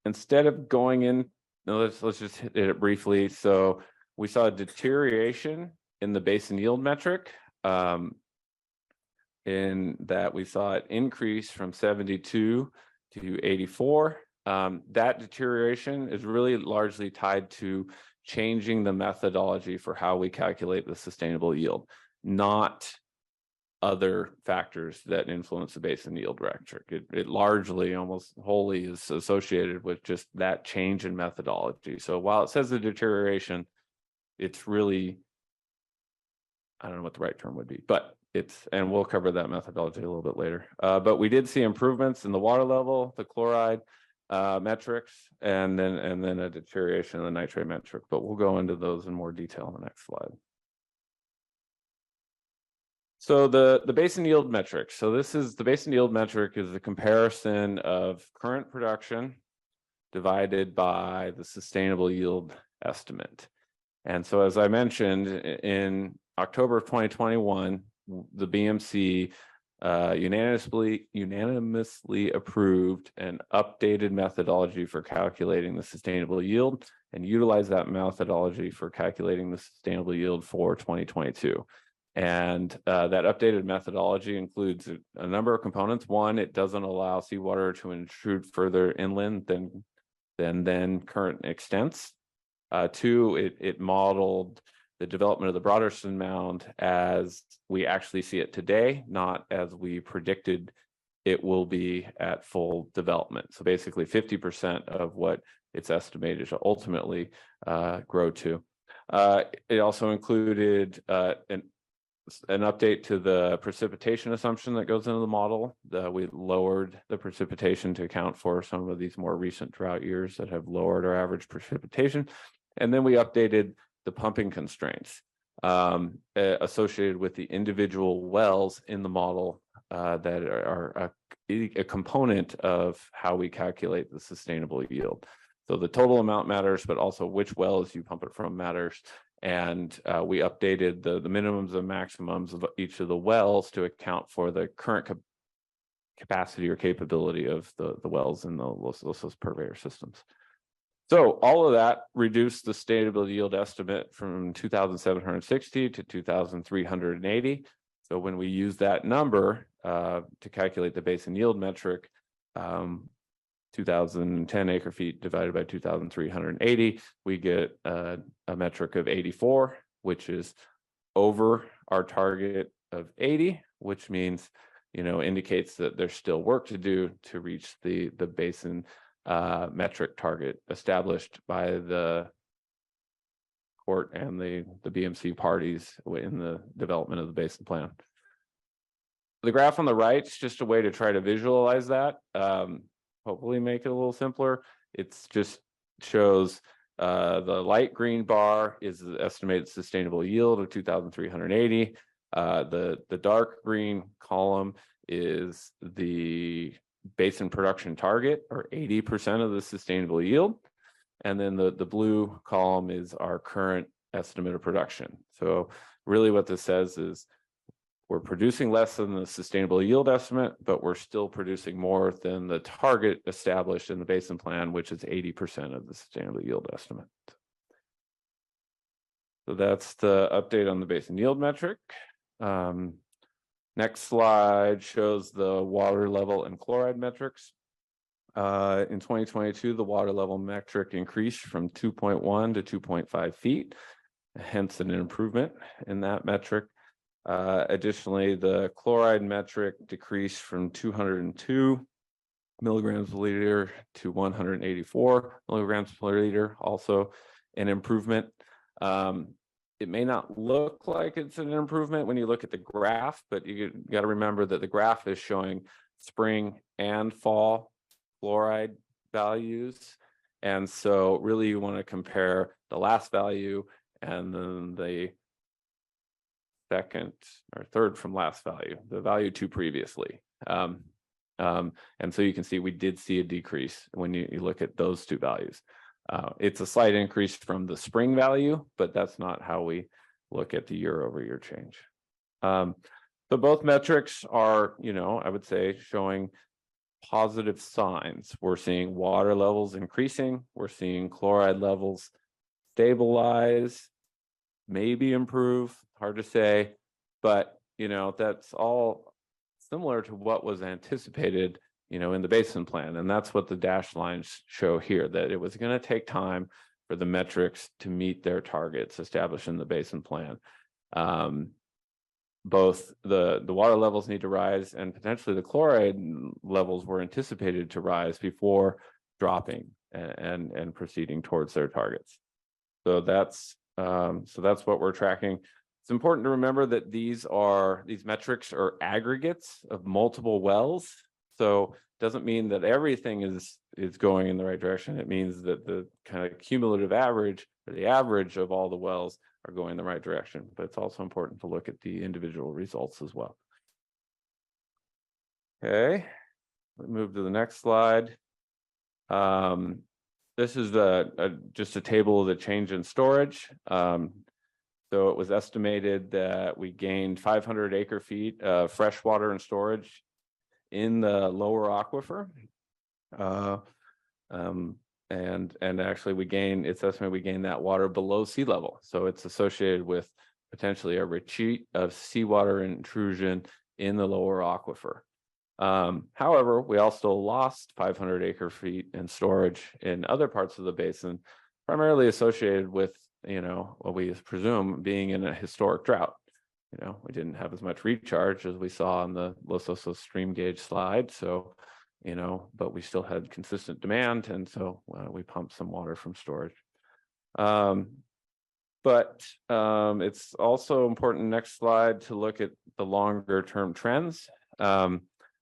Instead of going in, let's just hit it briefly. So we saw a deterioration in the basin yield metric. In that we saw it increase from 72 to 84. That deterioration is really largely tied to changing the methodology for how we calculate the sustainable yield, not other factors that influence the basin yield metric. It largely, almost wholly, is associated with just that change in methodology. So while it says a deterioration, it's really, I don't know what the right term would be, but and we'll cover that methodology a little bit later. But we did see improvements in the water level, the chloride metrics, and then a deterioration in the nitrate metric. But we'll go into those in more detail on the next slide. So the basin yield metric. So the basin yield metric is the comparison of current production divided by the sustainable yield estimate. And so, as I mentioned, in October of 2021, the BMC unanimously approved an updated methodology for calculating the sustainable yield and utilized that methodology for calculating the sustainable yield for 2022. And that updated methodology includes a number of components. One, it doesn't allow seawater to intrude further inland than current extents. Two, it modeled the development of the Broderson Mound as we actually see it today, not as we predicted it will be at full development. So basically 50% of what it's estimated to ultimately grow to. It also included an update to the precipitation assumption that goes into the model. We lowered the precipitation to account for some of these more recent drought years that have lowered our average precipitation. And then we updated the pumping constraints associated with the individual wells in the model that are a component of how we calculate the sustainable yield. So the total amount matters, but also which wells you pump it from matters. And we updated the minimums and maximums of each of the wells to account for the current capacity or capability of the wells in the Los Osos purveyor systems. So all of that reduced the sustainable yield estimate from 2,760 to 2,380. So when we use that number to calculate the basin yield metric, 2,010 acre feet divided by 2,380, we get a metric of 84, which is over our target of 80, which means, indicates that there's still work to do to reach the basin metric target established by the court and the BMC parties in the development of the basin plan. The graph on the right is just a way to try to visualize that. Hopefully make it a little simpler. It's just shows the light green bar is the estimated sustainable yield of 2,380. The dark green column is the basin production target, or 80% of the sustainable yield. And then the blue column is our current estimate of production. So really what this says is we're producing less than the sustainable yield estimate, but we're still producing more than the target established in the basin plan, which is 80% of the sustainable yield estimate. So that's the update on the basin yield metric. Next slide shows the water level and chloride metrics. In 2022, the water level metric increased from 2.1 to 2.5 feet, hence an improvement in that metric. Additionally, the chloride metric decreased from 202 milligrams per liter to 184 milligrams per liter, also an improvement. It may not look like it's an improvement when you look at the graph, but you got to remember that the graph is showing spring and fall chloride values. And so really you want to compare the last value and then the second or third from last value, the value to previously. And so you can see we did see a decrease when you look at those two values. It's a slight increase from the spring value, but that's not how we look at the year-over-year change. So both metrics are, I would say, showing positive signs. We're seeing water levels increasing. We're seeing chloride levels stabilize, maybe improve, hard to say, but that's all similar to what was anticipated in the basin plan. And that's what the dashed lines show here, that it was going to take time for the metrics to meet their targets established in the basin plan. Both the water levels need to rise, and potentially the chloride levels were anticipated to rise before dropping and proceeding towards their targets. So that's what we're tracking. It's important to remember that these metrics are aggregates of multiple wells. So it doesn't mean that everything is going in the right direction. It means that the kind of cumulative average, or the average of all the wells, are going in the right direction. But it's also important to look at the individual results as well. Okay, let's move to the next slide. This is just a table of the change in storage. So it was estimated that we gained 500 acre feet of fresh water and storage in the lower aquifer. And actually it's estimated we gained that water below sea level. So it's associated with potentially a retreat of seawater intrusion in the lower aquifer. However, we also lost 500 acre feet in storage in other parts of the basin, primarily associated with, what we presume being in a historic drought. We didn't have as much recharge as we saw on the Los Osos stream gauge slide. So, but we still had consistent demand. And so we pumped some water from storage. But it's also important, next slide, to look at the longer term trends.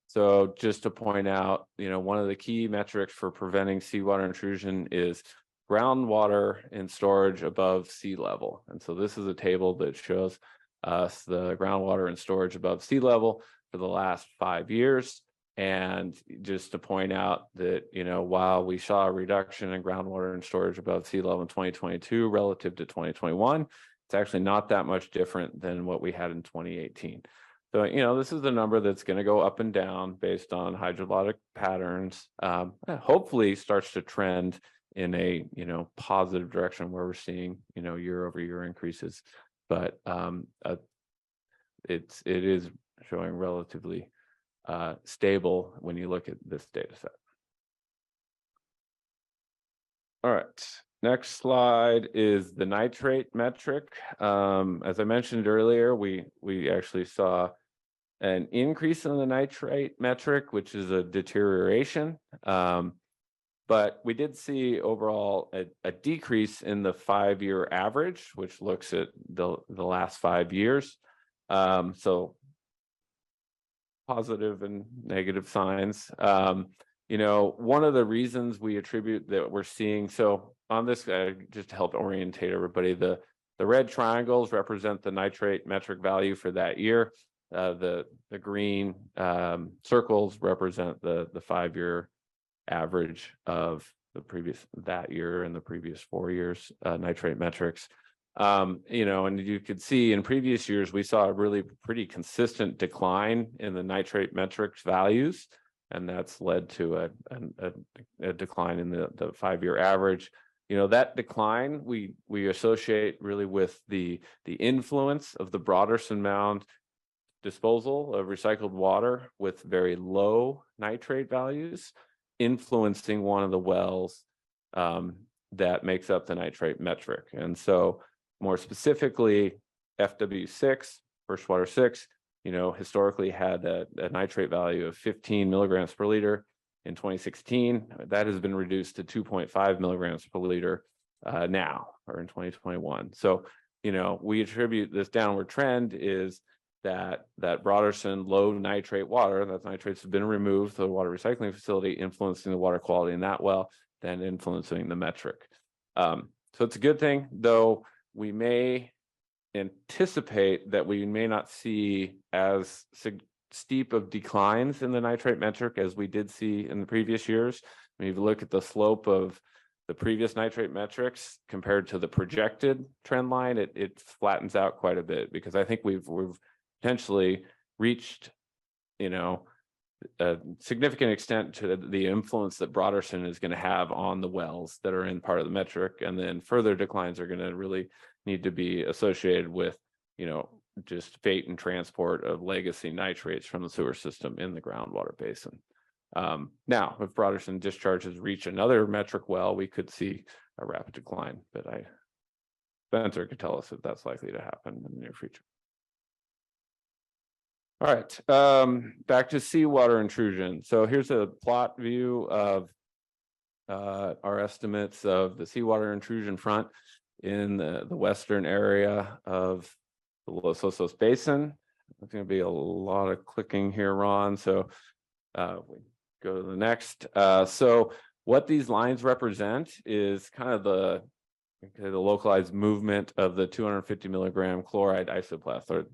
So just to point out, one of the key metrics for preventing seawater intrusion is groundwater in storage above sea level. And so this is a table that shows us the groundwater in storage above sea level for the last 5 years. And just to point out that, while we saw a reduction in groundwater in storage above sea level in 2022 relative to 2021, it's actually not that much different than what we had in 2018. So, this is a number that's going to go up and down based on hydrologic patterns. Hopefully starts to trend in a, positive direction where we're seeing, year over year increases. But it is showing relatively stable when you look at this data set. All right, next slide is the nitrate metric. As I mentioned earlier, we actually saw an increase in the nitrate metric, which is a deterioration. But we did see overall a decrease in the 5-year average, which looks at the last 5 years. So positive and negative signs. You know, one of the reasons we attribute that we're seeing, so on this, just to help orientate everybody, the red triangles represent the nitrate metric value for that year. The green circles represent the 5-year average of the previous that year and the previous 4 years nitrate metrics. You know, and you could see in previous years we saw a really pretty consistent decline in the nitrate metrics values, and that's led to a decline in the 5-year average. You know, that decline we associate really with the influence of the Broderson Mound disposal of recycled water with very low nitrate values influencing one of the wells that makes up the nitrate metric. And so more specifically, FW6, First Water 6, you know, historically had a nitrate value of 15 milligrams per liter in 2016. That has been reduced to 2.5 milligrams per liter now, or in 2021. So, you know, we attribute this downward trend is that Broderson low nitrate water, that nitrates have been removed, the water recycling facility influencing the water quality in that well, then influencing the metric. So it's a good thing, though we may anticipate that we may not see as steep of declines in the nitrate metric as we did see in the previous years. When you look at the slope of the previous nitrate metrics compared to the projected trend line, it flattens out quite a bit, because I think we've potentially reached, you know, a significant extent to the influence that Broderson is going to have on the wells that are in part of the metric, and then further declines are going to really need to be associated with, you know, just fate and transport of legacy nitrates from the sewer system in the groundwater basin. Now, if Broderson discharges reach another metric well, we could see a rapid decline, but Spencer could tell us if that's likely to happen in the near future. All right, back to seawater intrusion. So here's a plot view of our estimates of the seawater intrusion front in the western area of the Los Osos Basin. There's going to be a lot of clicking here, Ron. So we go to the next. So what these lines represent is kind of the localized movement of the 250 milligram chloride isopleth, or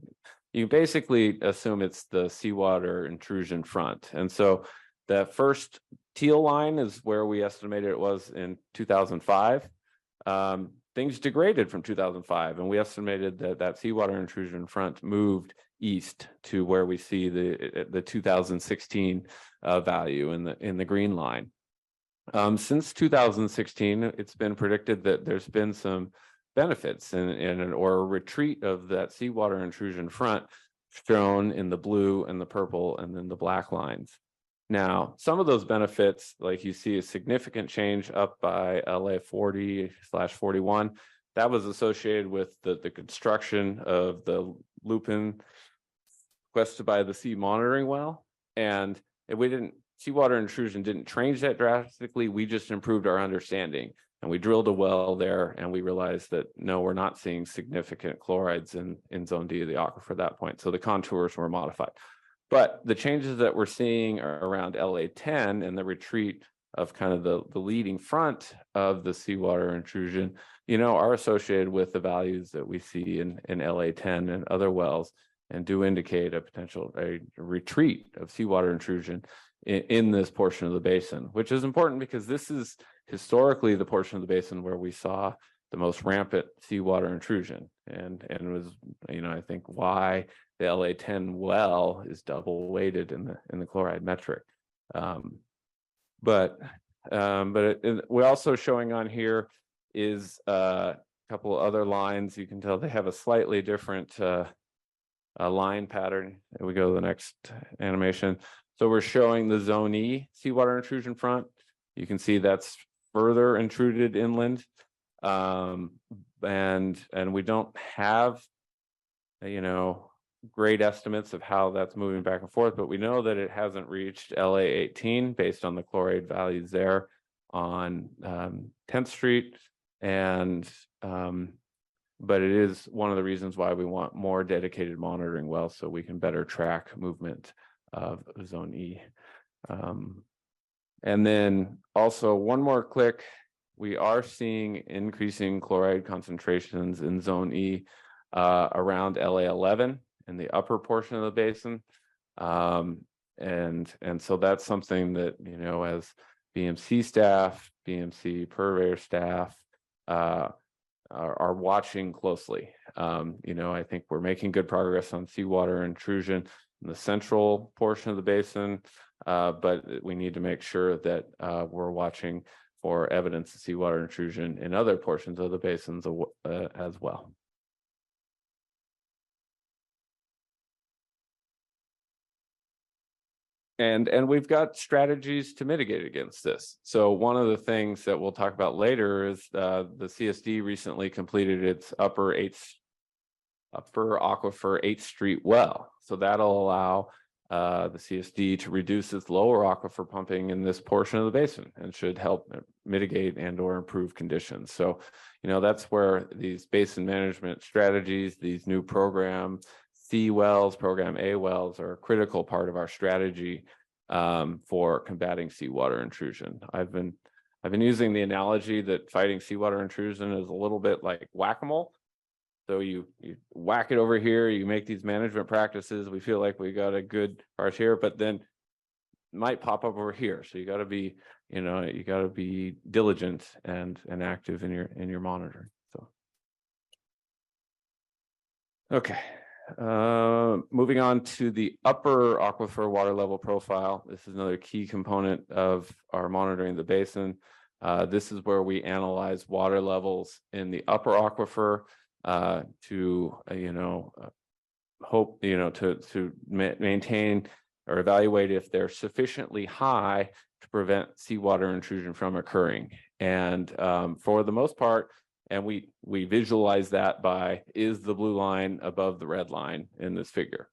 you basically assume it's the seawater intrusion front. And so the first teal line is where we estimated it was in 2005. Things degraded from 2005, and we estimated that seawater intrusion front moved east to where we see the 2016 value in the green line. Since 2016, it's been predicted that there's been some benefits or a retreat of that seawater intrusion front, shown in the blue and the purple and then the black lines. Now, some of those benefits, like you see a significant change up by LA 40/41, that was associated with the construction of the Lupin requested by the sea monitoring well. And seawater intrusion didn't change that drastically. We just improved our understanding. And we drilled a well there, and we realized that, no, we're not seeing significant chlorides in zone D of the aquifer at that point. So the contours were modified. But the changes that we're seeing are around LA10 and the retreat of kind of the leading front of the seawater intrusion, you know, are associated with the values that we see in LA10 and other wells, and do indicate a potential retreat of seawater intrusion in this portion of the basin, which is important because this is historically the portion of the basin where we saw the most rampant seawater intrusion, and was, you know, I think why the LA10 well is double weighted in the chloride metric. But we're also showing on here is a couple other lines. You can tell they have a slightly different line pattern. And we go to the next animation. So we're showing the zone E seawater intrusion front. You can see that's further intruded inland. And we don't have, great estimates of how that's moving back and forth, but we know that it hasn't reached LA 18 based on the chloride values there on 10th Street. And but it is one of the reasons why we want more dedicated monitoring wells so we can better track movement of zone E. And then also one more click, we are seeing increasing chloride concentrations in zone E around LA 11 in the upper portion of the basin. And so that's something that, as BMC staff, BMC purveyor staff are watching closely. I think we're making good progress on seawater intrusion in the central portion of the basin, but we need to make sure that we're watching for evidence of seawater intrusion in other portions of the basins as well. And we've got strategies to mitigate against this. So one of the things that we'll talk about later is the CSD recently completed its upper aquifer 8th Street well. So that'll allow the CSD to reduce its lower aquifer pumping in this portion of the basin and should help mitigate and or improve conditions. So, that's where these basin management strategies, these new program C wells, program A wells are a critical part of our strategy for combating seawater intrusion. I've been using the analogy that fighting seawater intrusion is a little bit like whack-a-mole. So you whack it over here, you make these management practices. We feel like we got a good part here, but then it might pop up over here. So you got to be, diligent and active in your monitoring. So, okay. Moving on to the upper aquifer water level profile. This is another key component of our monitoring the basin. This is where we analyze water levels in the upper aquifer to maintain or evaluate if they're sufficiently high to prevent seawater intrusion from occurring. And for the most part, and we visualize that by, is the blue line above the red line in this figure?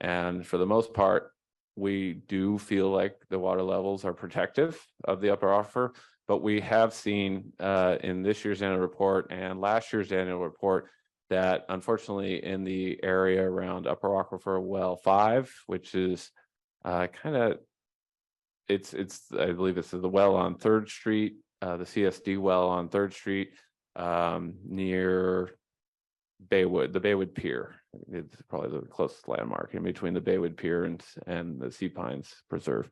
And for the most part, we do feel like the water levels are protective of the upper aquifer, but we have seen in this year's annual report and last year's annual report that unfortunately in the area around upper aquifer well 5, which is I believe it's the well on 3rd Street, the CSD well on 3rd Street, near Baywood, the Baywood Pier. It's probably the closest landmark in between the Baywood Pier and the Sea Pines Preserve,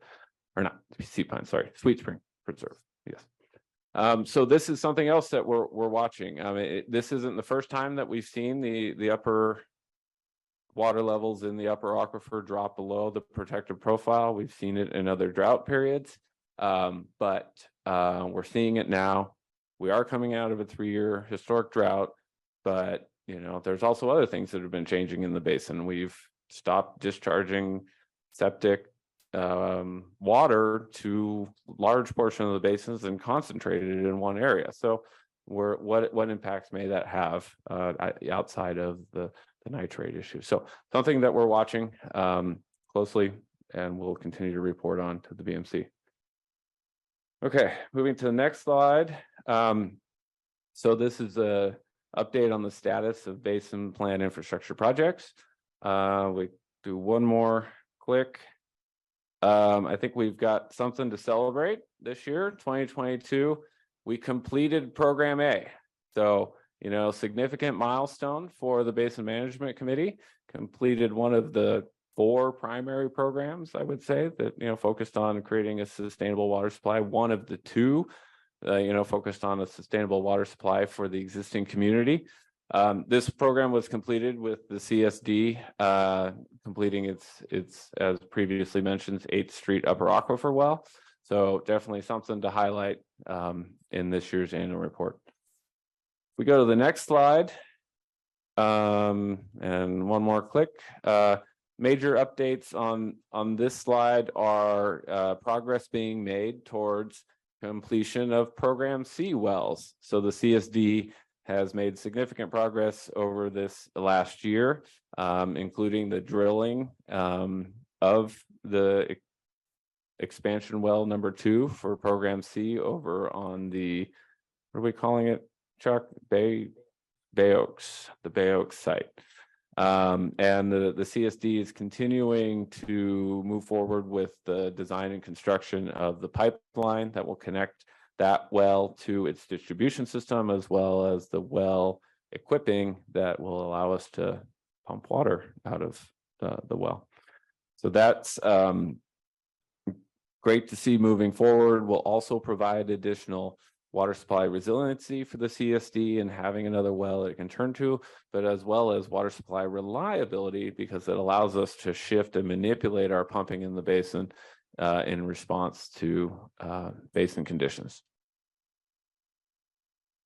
or not Sea Pines, sorry, Sweet Spring Preserve. Yes. So this is something else that we're watching. This isn't the first time that we've seen the upper water levels in the upper aquifer drop below the protective profile. We've seen it in other drought periods, but we're seeing it now. We are coming out of a 3-year historic drought, but there's also other things that have been changing in the basin. We've stopped discharging septic water to large portion of the basins and concentrated it in one area. So what impacts may that have outside of the nitrate issue? So something that we're watching closely and we'll continue to report on to the BMC. Okay, moving to the next slide. So this is a update on the status of basin plan infrastructure projects. We do one more click. I think we've got something to celebrate this year, 2022. We completed Program A. So, significant milestone for the Basin Management Committee, completed one of the 4 primary programs, I would say, that, focused on creating a sustainable water supply. One of the 2, focused on a sustainable water supply for the existing community. This program was completed with the CSD completing its, as previously mentioned, 8th Street Upper Aquifer well. So definitely something to highlight in this year's annual report. We go to the next slide, and one more click. Major updates on this slide are progress being made towards completion of Program C wells. So the CSD has made significant progress over this last year, including the drilling of the expansion well number 2 for Program C over on the, what are we calling it, Chuck? Bay Oaks, the Bay Oaks site. And the CSD is continuing to move forward with the design and construction of the pipeline that will connect that well to its distribution system, as well as the well equipping that will allow us to pump water out of the well. So that's great to see moving forward. We'll also provide additional water supply resiliency for the CSD and having another well it can turn to, but as well as water supply reliability, because it allows us to shift and manipulate our pumping in the basin in response to basin conditions.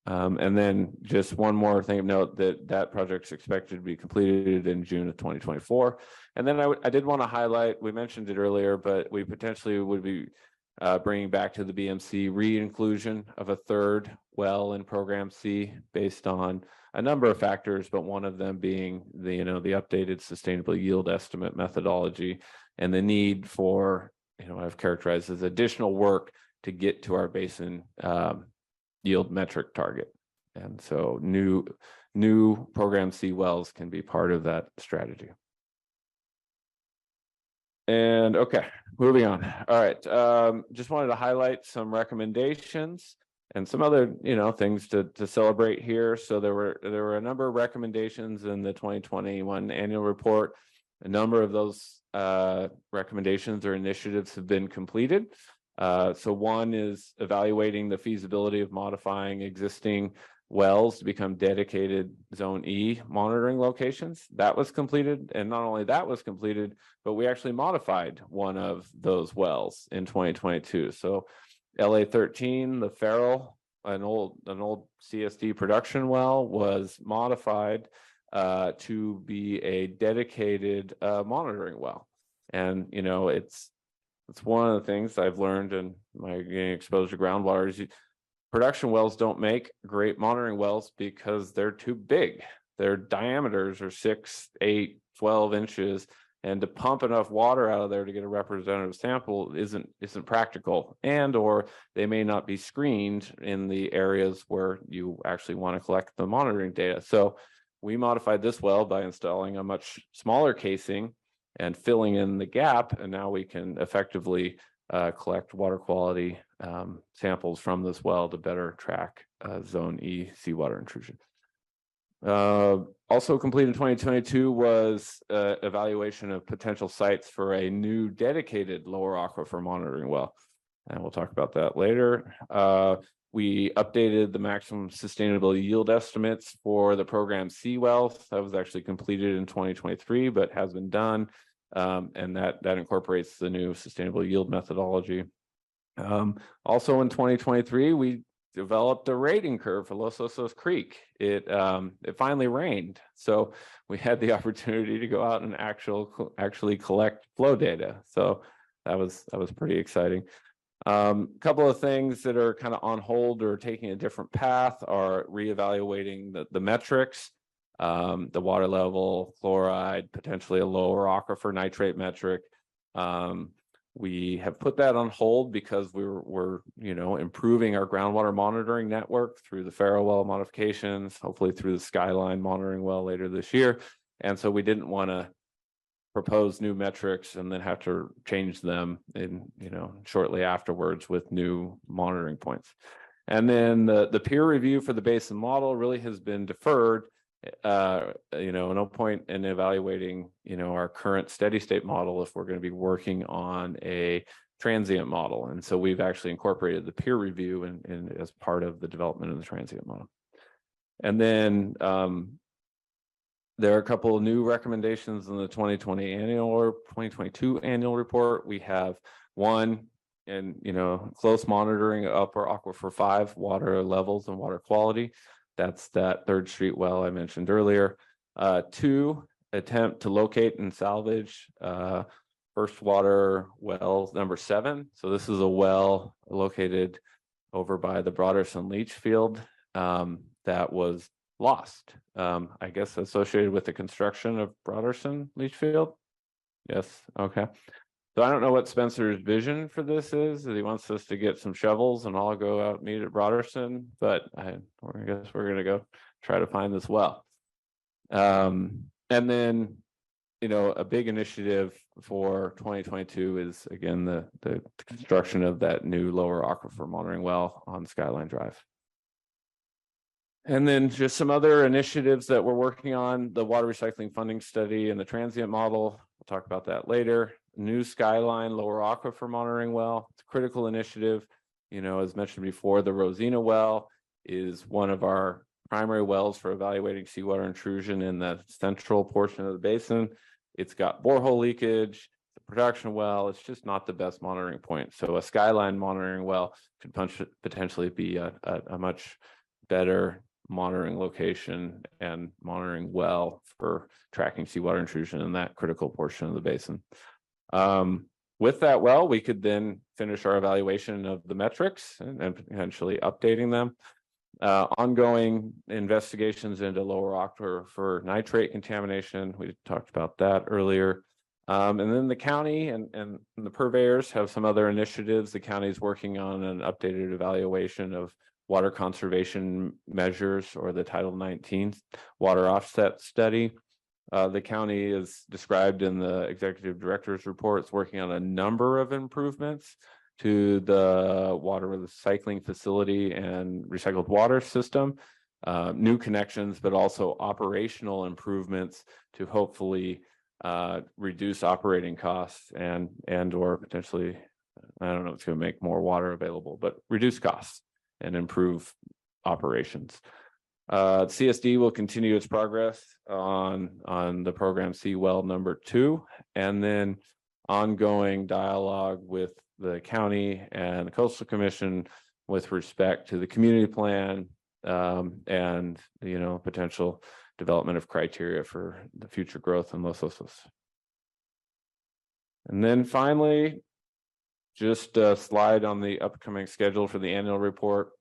And then just one more thing of note, that project's expected to be completed in June of 2024. And then I did want to highlight, we mentioned it earlier, but we potentially would be bringing back to the BMC re-inclusion of a third well in Program C based on a number of factors, but one of them being the updated sustainable yield estimate methodology and the need for, I've characterized as additional work to get to our basin yield metric target. And so new Program C wells can be part of that strategy. And okay, moving on. All right, just wanted to highlight some recommendations and some other, things to celebrate here. So there were a number of recommendations in the 2021 annual report. A number of those recommendations or initiatives have been completed. So one is evaluating the feasibility of modifying existing wells to become dedicated Zone E monitoring locations. That was completed, and not only that was completed, but we actually modified one of those wells in 2022. So LA 13, the Farrell, an old CSD production well, was modified to be a dedicated monitoring well. And it's one of the things I've learned in my getting exposed to groundwater is production wells don't make great monitoring wells because they're too big. Their diameters are 6, 8, 12 inches, and to pump enough water out of there to get a representative sample isn't practical, and or they may not be screened in the areas where you actually want to collect the monitoring data. So we modified this well by installing a much smaller casing and filling in the gap, and now we can effectively collect water quality samples from this well to better track Zone E seawater intrusion. Also completed in 2022 was evaluation of potential sites for a new dedicated lower aquifer monitoring well, and we'll talk about that later. We updated the maximum sustainable yield estimates for the Program C wells. That was actually completed in 2023, but has been done. And that incorporates the new sustainable yield methodology. Also in 2023, we developed a rating curve for Los Osos Creek. It finally rained, so we had the opportunity to go out and actually collect flow data. So that was pretty exciting. Couple of things that are kind of on hold or taking a different path are reevaluating the metrics. The water level, chloride, potentially a lower aquifer nitrate metric. We have put that on hold because we're improving our groundwater monitoring network through the Farrell well modifications, hopefully through the Skyline monitoring well later this year. And so we didn't want to propose new metrics and then have to change them shortly afterwards with new monitoring points. And then the peer review for the basin model really has been deferred. No point in evaluating our current steady state model if we're going to be working on a transient model. And so we've actually incorporated the peer review in as part of the development of the transient model. And then there are a couple of new recommendations in the 2020 annual or 2022 annual report. We have one in close monitoring upper aquifer 5 water levels and water quality. That's that 3rd Street well I mentioned earlier. 2, attempt to locate and salvage first water well number 7. So this is a well located over by the Broderson leach field that was lost. I guess associated with the construction of Broderson leach field. Yes, okay. So I don't know what Spencer's vision for this is. He wants us to get some shovels and all go out and meet at Broderson, but I guess we're gonna go try to find this well. And then, you know, a big initiative for 2022 is again the construction of that new lower aquifer monitoring well on Skyline Drive. And then just some other initiatives that we're working on, the water recycling funding study and the transient model. We'll talk about that later. New Skyline lower aquifer monitoring well. It's a critical initiative. You know, as mentioned before, the Rosina well is one of our primary wells for evaluating seawater intrusion in the central portion of the basin. It's got borehole leakage, the production well. It's just not the best monitoring point. So a Skyline monitoring well could potentially be a much better monitoring location and monitoring well for tracking seawater intrusion in that critical portion of the basin. With that well, we could then finish our evaluation of the metrics and potentially updating them. Ongoing investigations into lower aquifer for nitrate contamination. We talked about that earlier. And then the county and the purveyors have some other initiatives. The county is working on an updated evaluation of water conservation measures, or the Title 19 water offset study. The county is described in the executive director's report. It's working on a number of improvements to the water recycling facility and recycled water system, new connections, but also operational improvements to hopefully reduce operating costs and or potentially, I don't know if it's going to make more water available, but reduce costs and improve operations. CSD will continue its progress on the program C well number 2, and then ongoing dialogue with the county and the Coastal Commission with respect to the community plan and, you know, potential development of criteria for the future growth in Los Osos. And then finally, just a slide on the upcoming schedule for the annual report.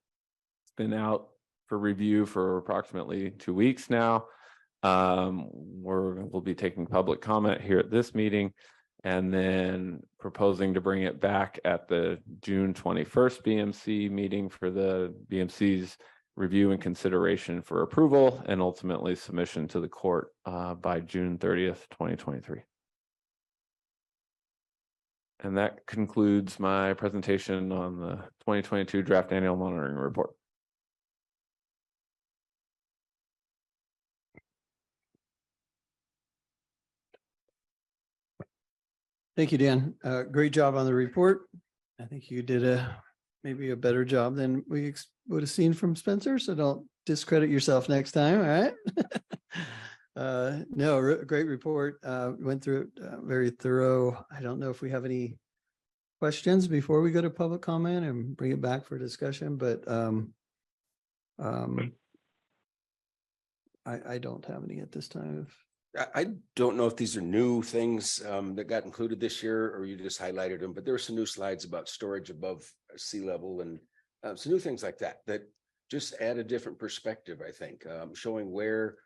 It's been out for review for approximately 2 weeks now. We'll be taking public comment here at this meeting, and then proposing to bring it back at the June 21st BMC meeting for the BMC's review and consideration for approval, and ultimately submission to the court by June 30th, 2023. And that concludes my presentation on the 2022 draft annual monitoring report. Thank you, Dan. Great job on the report. I think you did maybe a better job than we would have seen from Spencer. So don't discredit yourself next time. All right. No, great report. Went through it very thorough. I don't know if we have any questions before we go to public comment and bring it back for discussion, but I don't have any at this time. I don't know if these are new things that got included this year, or you just highlighted them, but there were some new slides about storage above sea level and some new things like that just add a different perspective, I think, showing where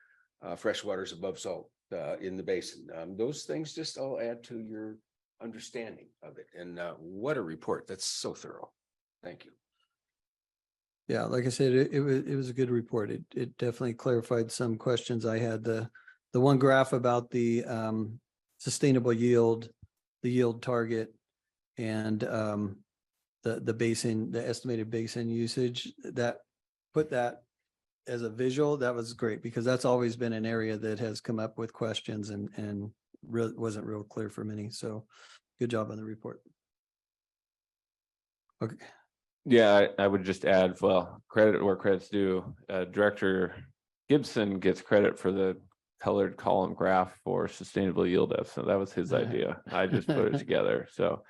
freshwater is above salt in the basin. Those things just all add to your understanding of it. And what a report. That's so thorough. Thank you. Yeah, like I said, it was a good report. It definitely clarified some questions I had. The one graph about the sustainable yield, the yield target, and the basin, the estimated basin usage, that put that as a visual, that was great, because that's always been an area that has come up with questions and wasn't real clear for many. So good job on the report. Okay. Yeah, I would just add, well, credit where credit's due. Director Gibson gets credit for the colored column graph for sustainable yield estimate. That was his idea. I just put it together. So,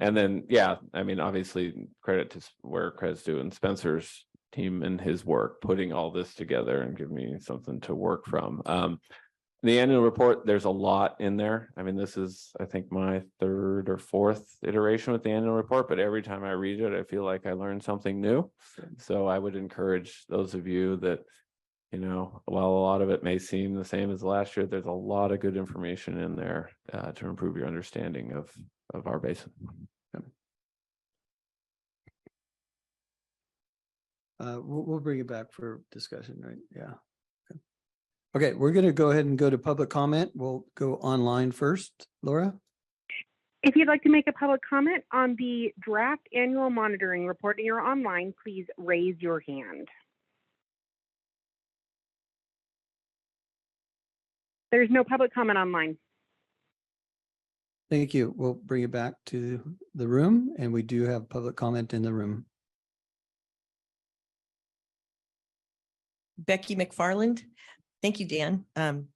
and then, yeah, I mean, obviously credit to where credit's due, and Spencer's team and his work putting all this together and giving me something to work from. The annual report, there's a lot in there. I mean, this is, I think, my third or fourth iteration with the annual report, but every time I read it, I feel like I learned something new. So I would encourage those of you that, you know, while a lot of it may seem the same as last year, there's a lot of good information in there to improve your understanding of our basin. We'll bring it back for discussion, right? Yeah. Okay, we're going to go ahead and go to public comment. We'll go online first. Laura? If you'd like to make a public comment on the draft annual monitoring report and you're online, please raise your hand. There's no public comment online. Thank you. We'll bring it back to the room, and we do have public comment in the room. Becky McFarland. Thank you, Dan.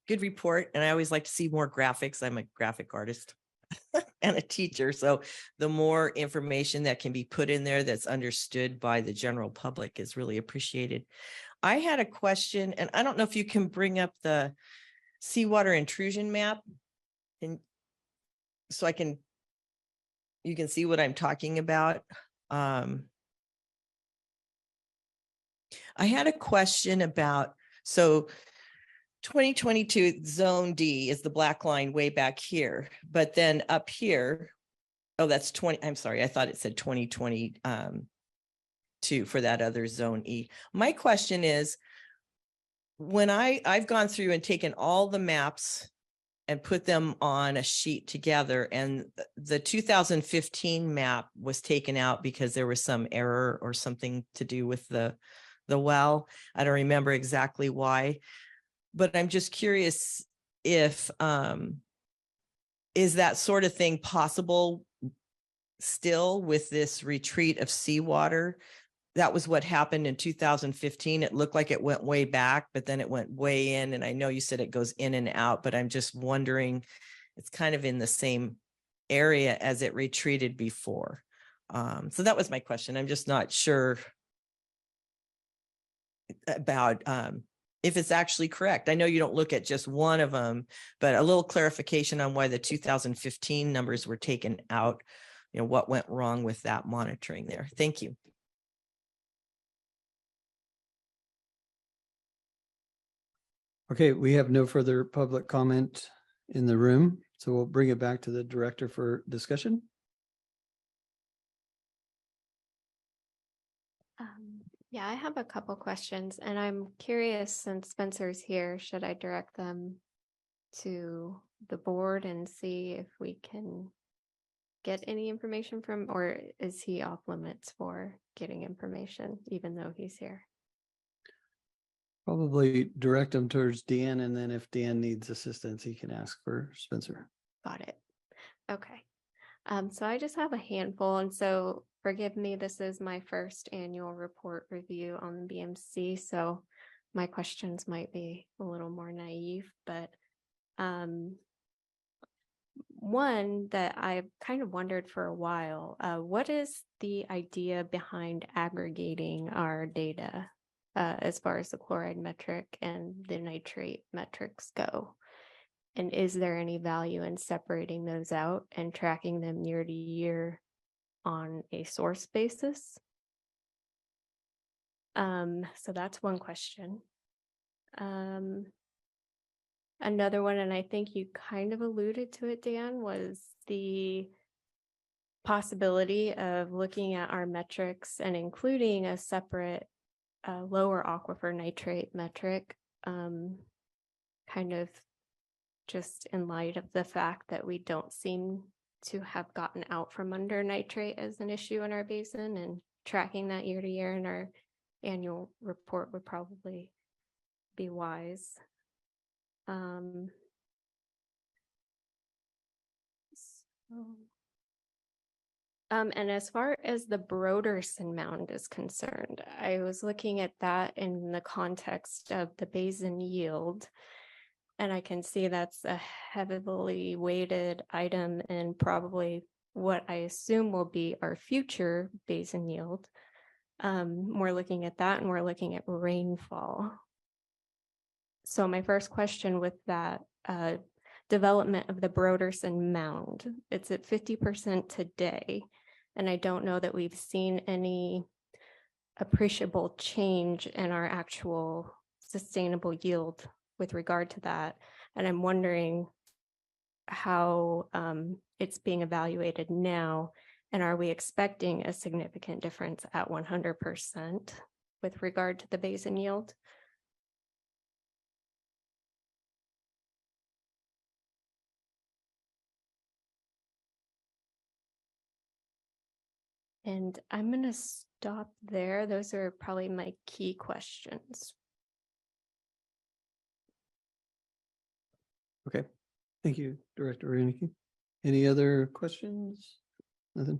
Good report. And I always like to see more graphics. I'm a graphic artist and a teacher. So the more information that can be put in there that's understood by the general public is really appreciated. I had a question, and I don't know if you can bring up the seawater intrusion map. And so you can see what I'm talking about. I had a question about, so 2022 zone D is the black line way back here, but then up here, oh, that's 20, I'm sorry, I thought it said 2022 for that other zone E. My question is, when I've gone through and taken all the maps and put them on a sheet together, and the 2015 map was taken out because there was some error or something to do with the well. I don't remember exactly why, but I'm just curious if is that sort of thing possible still with this retreat of seawater? That was what happened in 2015. It looked like it went way back, but then it went way in. And I know you said it goes in and out, but I'm just wondering, it's kind of in the same area as it retreated before. So that was my question. I'm just not sure about if it's actually correct. I know you don't look at just one of them, but a little clarification on why the 2015 numbers were taken out, you know, what went wrong with that monitoring there. Thank you. Okay, we have no further public comment in the room, so we'll bring it back to the director for discussion. Yeah, I have a couple questions, and I'm curious, since Spencer's here, should I direct them to the board and see if we can get any information from, or is he off limits for getting information, even though he's here? Probably direct them towards Dan, and then if Dan needs assistance, he can ask for Spencer. Got it. Okay. So I just have a handful, and so forgive me, this is my first annual report review on BMC, so my questions might be a little more naive, but one that I've kind of wondered for a while, what is the idea behind aggregating our data as far as the chloride metric and the nitrate metrics go? And is there any value in separating those out and tracking them year to year on a source basis? So that's one question. Another one, and I think you kind of alluded to it, Dan, was the possibility of looking at our metrics and including a separate lower aquifer nitrate metric, kind of just in light of the fact that we don't seem to have gotten out from under nitrate as an issue in our basin, and tracking that year to year in our annual report would probably be wise. And as far as the Broderson Mound is concerned, I was looking at that in the context of the basin yield, and I can see that's a heavily weighted item and probably what I assume will be our future basin yield. We're looking at that, and we're looking at rainfall. So my first question with that development of the Broderson Mound. It's at 50% today. And I don't know that we've seen any appreciable change in our actual sustainable yield with regard to that. And I'm wondering how it's being evaluated now. And are we expecting a significant difference at 100% with regard to the basin yield? And I'm going to stop there. Those are probably my key questions. Okay, thank you, Director Reineke. Any other questions? Nothing?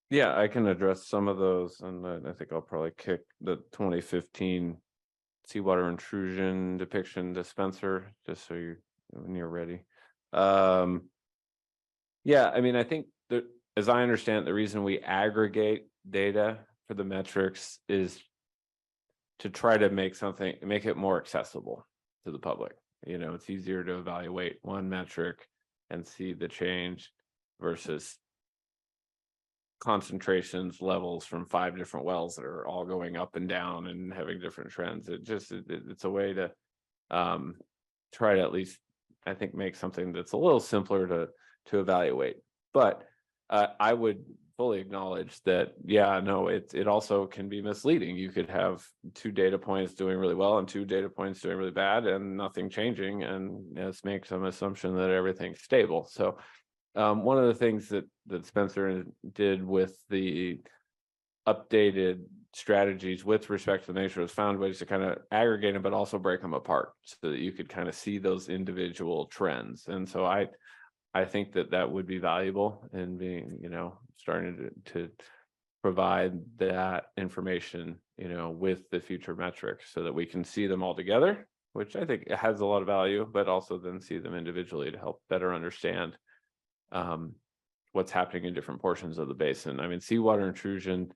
Yeah, I can address some of those, and I think I'll probably kick the 2015 seawater intrusion depiction dispenser, just so when you're ready. Yeah, I mean, I think that, as I understand, the reason we aggregate data for the metrics is to try to make it more accessible to the public. You know, it's easier to evaluate one metric and see the change versus concentrations levels from 5 different wells that are all going up and down and having different trends. It's a way to try to at least, I think, make something that's a little simpler to evaluate. But I would fully acknowledge that, yeah, no, it also can be misleading. You could have 2 data points doing really well and 2 data points doing really bad and nothing changing, and just make some assumption that everything's stable. So one of the things that Spencer did with the updated strategies with respect to the nature was found ways to kind of aggregate them, but also break them apart so that you could kind of see those individual trends. And so I think that would be valuable in being, starting to provide that information, with the future metrics so that we can see them all together, which I think has a lot of value, but also then see them individually to help better understand what's happening in different portions of the basin. I mean, seawater intrusion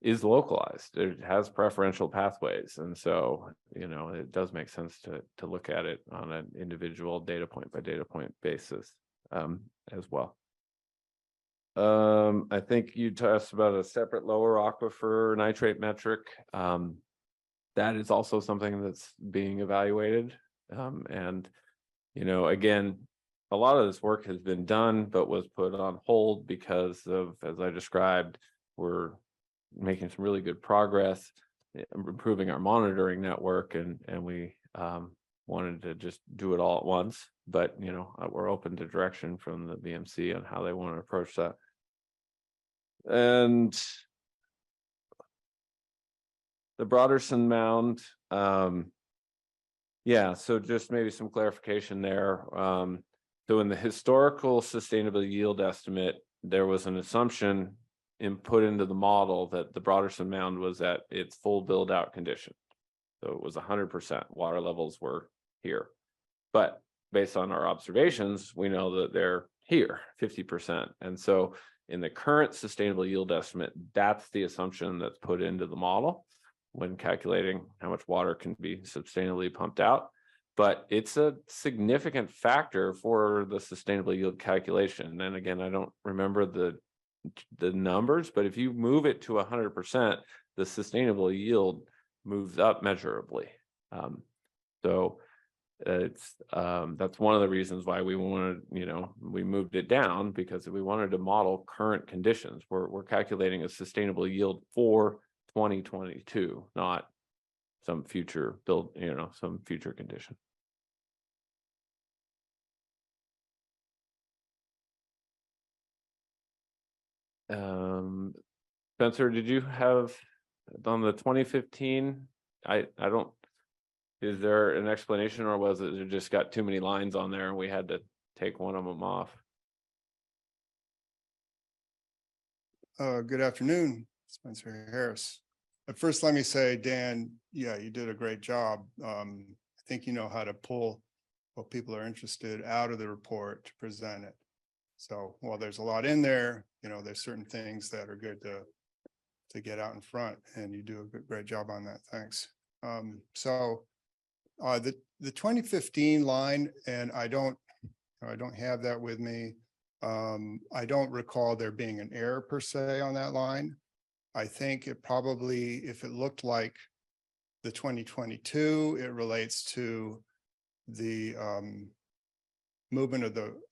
is localized. It has preferential pathways. And so, it does make sense to look at it on an individual data point by data point basis as well. I think you asked about a separate lower aquifer nitrate metric. That is also something that's being evaluated. And, again, a lot of this work has been done, but was put on hold because of, as I described, we're making some really good progress, improving our monitoring network, and we wanted to just do it all at once. But, we're open to direction from the BMC on how they want to approach that. And the Broderson Mound, yeah, so just maybe some clarification there. So in the historical sustainable yield estimate, there was an assumption put into the model that the Broderson Mound was at its full build out condition. So it was 100%, water levels were here. But based on our observations, we know that they're here, 50%. And so in the current sustainable yield estimate, that's the assumption that's put into the model when calculating how much water can be sustainably pumped out. But it's a significant factor for the sustainable yield calculation. And again, I don't remember the numbers, but if you move it to 100%, the sustainable yield moves up measurably. So it's that's one of the reasons why we wanted, we moved it down, because we wanted to model current conditions. We're calculating a sustainable yield for 2022, not some future build, some future condition. Spencer, did you have on the 2015? I don't. Is there an explanation, or was it just got too many lines on there and we had to take one of them off? Good afternoon, Spencer Harris. But first, let me say, Dan, yeah, you did a great job. I think you know how to pull what people are interested out of the report to present it. So while there's a lot in there, there's certain things that are good to get out in front, and you do a great job on that. Thanks. So The 2015 line, and I don't have that with me. I don't recall there being an error per se on that line. I think it probably, if it looked like the 2022, it relates to the movement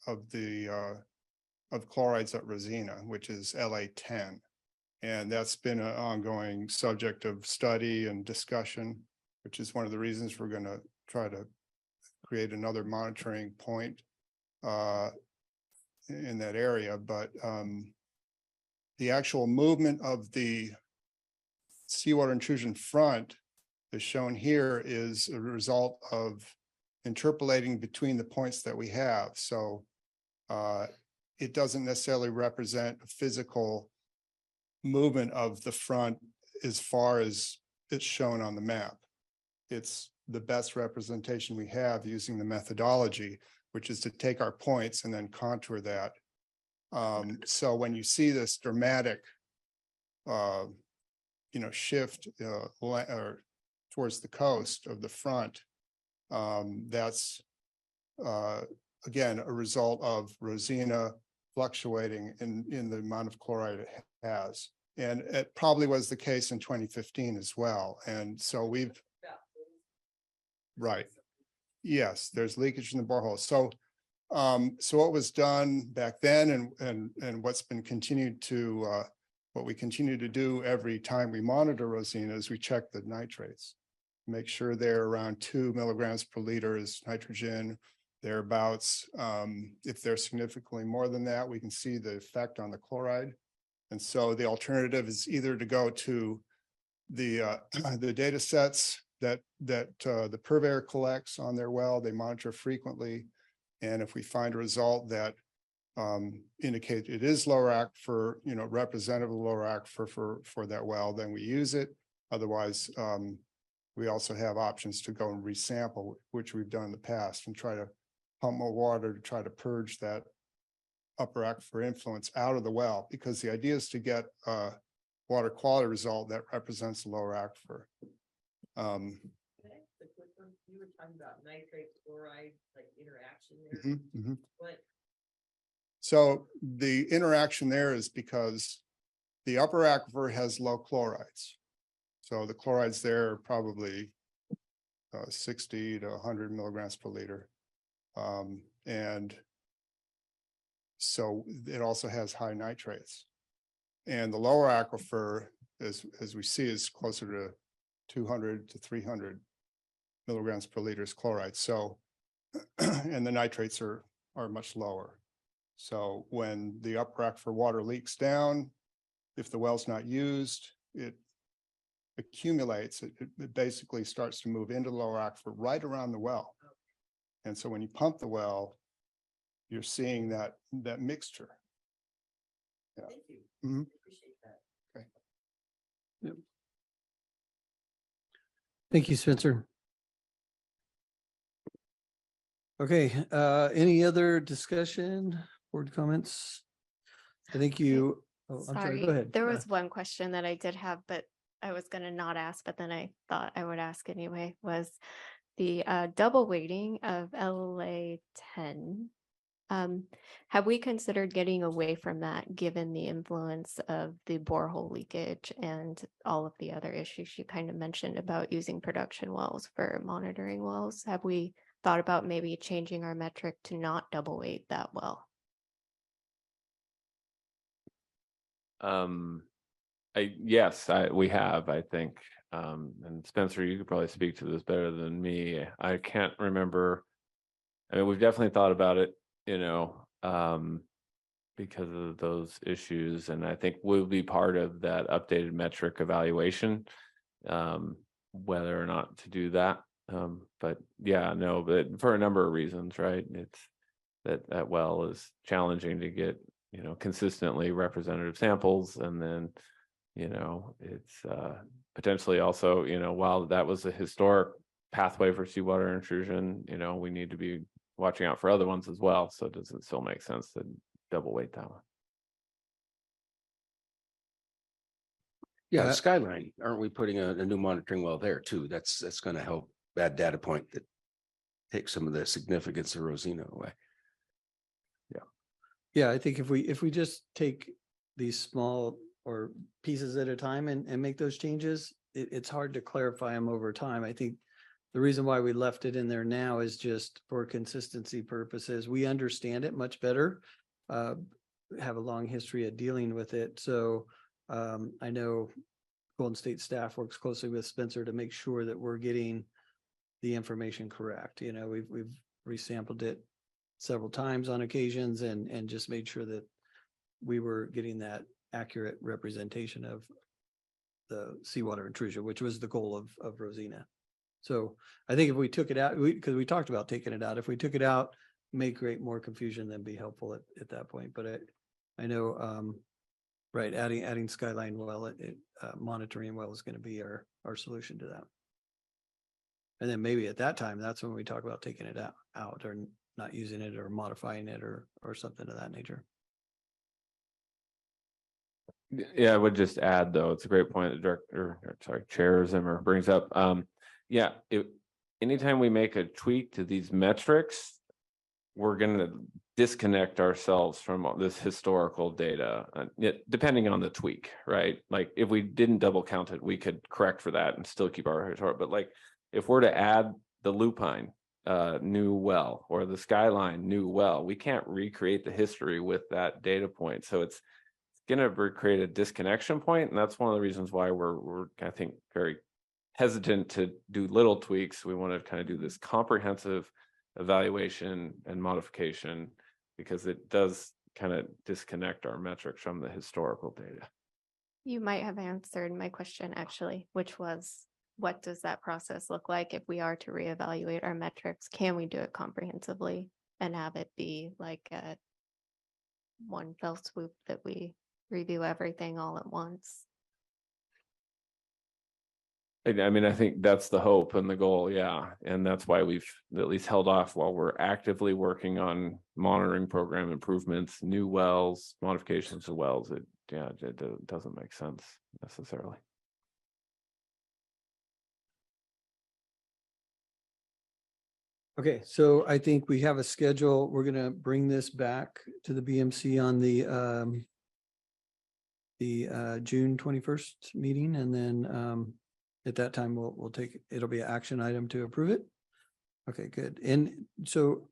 of chlorides at Rosina, which is LA10. And that's been an ongoing subject of study and discussion, which is one of the reasons we're going to try to create another monitoring point in that area. But the actual movement of the seawater intrusion front, as shown here, is a result of interpolating between the points that we have. So it doesn't necessarily represent a physical movement of the front as far as it's shown on the map. It's the best representation we have using the methodology, which is to take our points and then contour that. So when you see this dramatic, shift or towards the coast of the front, that's again a result of Rosina fluctuating in the amount of chloride it has. And it probably was the case in 2015 as well. And so right. Yes, there's leakage in the borehole. So what was done back then and what's been continued to what we continue to do every time we monitor Rosina is we check the nitrates, make sure they're around 2 milligrams per liter is nitrogen, thereabouts. If they're significantly more than that, we can see the effect on the chloride. And so the alternative is either to go to the data sets that the purveyor collects on their well. They monitor frequently. And if we find a result that indicate it is lower aquifer, representative of lower aquifer for that well, then we use it. Otherwise, we also have options to go and resample, which we've done in the past, and try to pump more water to try to purge that upper aquifer influence out of the well, because the idea is to get a water quality result that represents lower aquifer. You were talking about nitrate chloride, like interaction there. What? So the interaction there is because the upper aquifer has low chlorides. So the chlorides there are probably 60 to 100 milligrams per liter. And so it also has high nitrates. And the lower aquifer, as we see, is closer to 200 to 300 milligrams per liter is chloride. So, and the nitrates are much lower. So when the upper aquifer water leaks down, if the well's not used, it accumulates. It basically starts to move into the lower aquifer right around the well. And so when you pump the well, you're seeing that mixture. Yeah. Thank you. Mm-hmm. Appreciate that. Okay. Yep. Thank you, Spencer. Okay, any other discussion, board comments? I think you, I'm sorry, go ahead. There was one question that I did have, but I was gonna not ask, but then I thought I would ask anyway, was the double weighting of LA 10. Have we considered getting away from that, given the influence of the borehole leakage and all of the other issues you kind of mentioned about using production wells for monitoring wells? Have we thought about maybe changing our metric to not double weight that well? Yes, we have, I think. And Spencer, you could probably speak to this better than me. I can't remember. I mean, we've definitely thought about it, because of those issues. And I think we'll be part of that updated metric evaluation, whether or not to do that. But yeah, no, but for a number of reasons, right? It's that well is challenging to get, consistently representative samples. And then, it's potentially also, while that was a historic pathway for seawater intrusion, we need to be watching out for other ones as well. So does it still make sense to double weight that one? Yeah, Skyline, aren't we putting a new monitoring well there too? That's going to help bad data point that takes some of the significance of Rosina away. Yeah, I think if we just take these small or pieces at a time and make those changes, it's hard to clarify them over time. I think the reason why we left it in there now is just for consistency purposes. We understand it much better, have a long history of dealing with it. So I know Golden State staff works closely with Spencer to make sure that we're getting the information correct. You know, we've resampled it several times on occasions and just made sure that we were getting that accurate representation of the seawater intrusion, which was the goal of Rosina. So I think if we took it out, because we talked about taking it out, if we took it out, may create more confusion than be helpful at that point. But I know, right, adding Skyline well, monitoring well is going to be our solution to that. And then maybe at that time, that's when we talk about taking it out or not using it or modifying it or something of that nature. Yeah, I would just add though, it's a great point that Chair Zimmer brings up. Yeah, anytime we make a tweak to these metrics, we're going to disconnect ourselves from this historical data, depending on the tweak, right? Like if we didn't double count it, we could correct for that and still keep our historical. But like if we're to add the lupine new well or the Skyline new well, we can't recreate the history with that data point. So it's going to create a disconnection point, and that's one of the reasons why we're I think very hesitant to do little tweaks. We want to kind of do this comprehensive evaluation and modification because it does kind of disconnect our metrics from the historical data. You might have answered my question actually, which was, what does that process look like if we are to reevaluate our metrics? Can we do it comprehensively and have it be like a one fell swoop that we review everything all at once? I mean, I think that's the hope and the goal, yeah. And that's why we've at least held off while we're actively working on monitoring program improvements, new wells, modifications to wells. It doesn't make sense necessarily. Okay, so I think we have a schedule. We're going to bring this back to the BMC on the June 21st meeting, and then at that time we'll take it'll be an action item to approve it. Okay, good. And so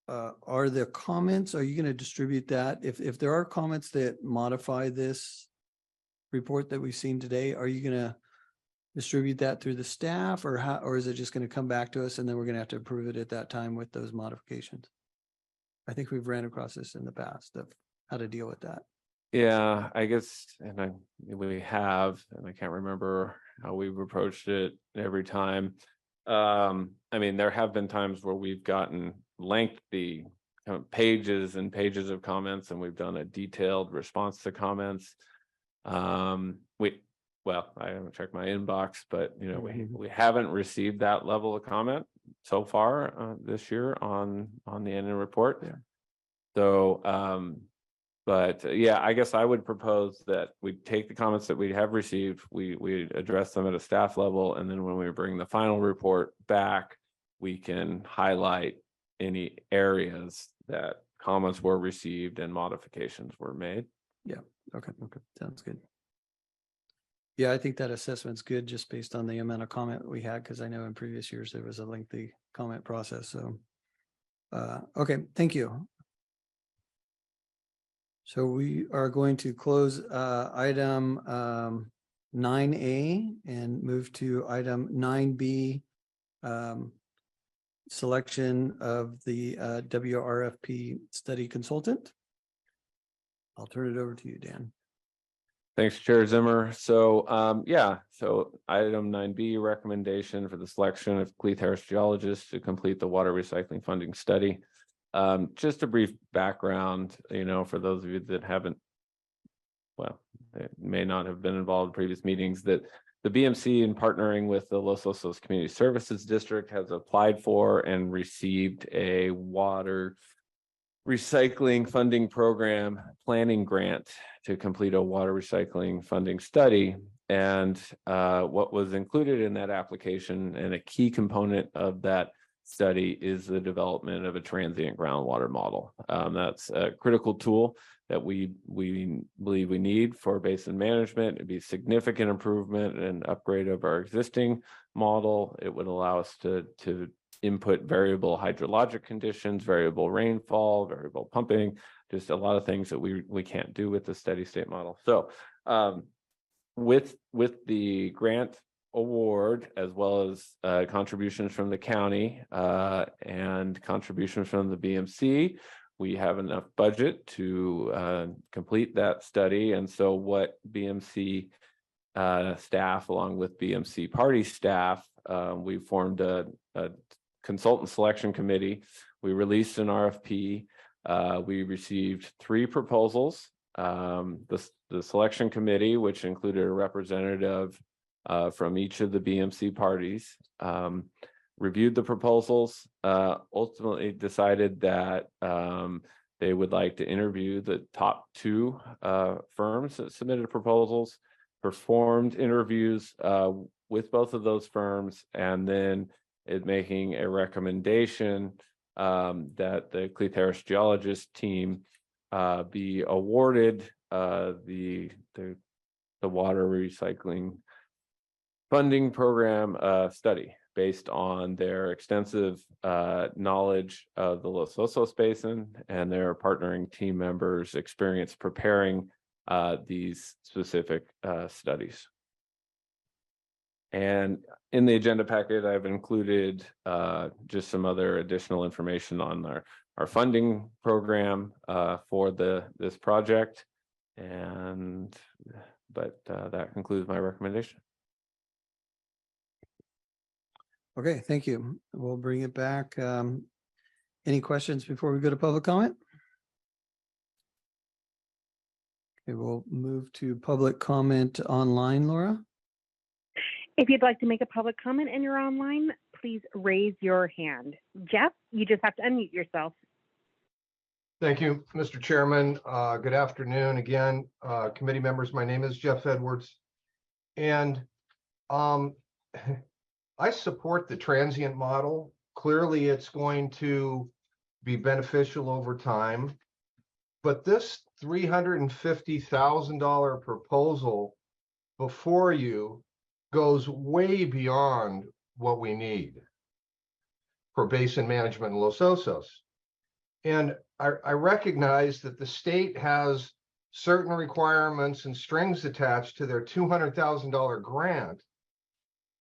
are the comments, are you going to distribute that? If there are comments that modify this report that we've seen today, are you going to distribute that through the staff, or how, or is it just going to come back to us and then we're going to have to approve it at that time with those modifications? I think we've ran across this in the past of how to deal with that. Yeah, I guess, and we have, and I can't remember how we've approached it every time. I mean, there have been times where we've gotten lengthy pages and pages of comments, and we've done a detailed response to comments. Well, I haven't checked my inbox, but you know, we haven't received that level of comment so far this year on the annual report. Yeah. So, but yeah, I guess I would propose that we take the comments that we have received, we address them at a staff level, and then when we bring the final report back, we can highlight any areas that comments were received and modifications were made. Yeah. Okay. Sounds good. Yeah, I think that assessment's good just based on the amount of comment we had, because I know in previous years there was a lengthy comment process. So, okay, thank you. So we are going to close item 9A and move to item 9B, selection of the WRFP study consultant. I'll turn it over to you, Dan. Thanks, Chair Zimmer. So yeah, so item 9B, recommendation for the selection of Cleeth Harris geologists to complete the water recycling funding study. Just a brief background, you know, for those of you that haven't, well, they may not have been involved in previous meetings, that the BMC, in partnering with the Los Osos Community Services District, has applied for and received a water recycling funding program planning grant to complete a water recycling funding study. And what was included in that application and a key component of that study is the development of a transient groundwater model. That's a critical tool that we believe we need for basin management. It'd be significant improvement and upgrade of our existing model. It would allow us to input variable hydrologic conditions, variable rainfall, variable pumping, just a lot of things that we can't do with the steady state model. So with the grant award, as well as contributions from the county and contributions from the BMC, we have enough budget to complete that study. And so what BMC staff, along with BMC party staff, we formed a consultant selection committee. We released an RFP. We received 3 proposals. The selection committee, which included a representative from each of the BMC parties, reviewed the proposals, ultimately decided that they would like to interview the top 2 firms that submitted proposals, performed interviews with both of those firms, and then making a recommendation that the Cleith Harris geologist team be awarded the water recycling funding program study based on their extensive knowledge of the Los Osos Basin and their partnering team members' experience preparing these specific studies. And in the agenda packet, I've included just some other additional information on our funding program for this project. But that concludes my recommendation. Okay, thank you. We'll bring it back. Any questions before we go to public comment? Okay, we'll move to public comment online, Laura. If you'd like to make a public comment and you're online, please raise your hand. Jeff, you just have to unmute yourself. Thank you, Mr. Chairman. Good afternoon again, committee members. My name is Jeff Edwards, and I support the transient model. Clearly, it's going to be beneficial over time, but this $350,000 proposal before you goes way beyond what we need for basin management in Los Osos. And I recognize that the state has certain requirements and strings attached to their $200,000 grant.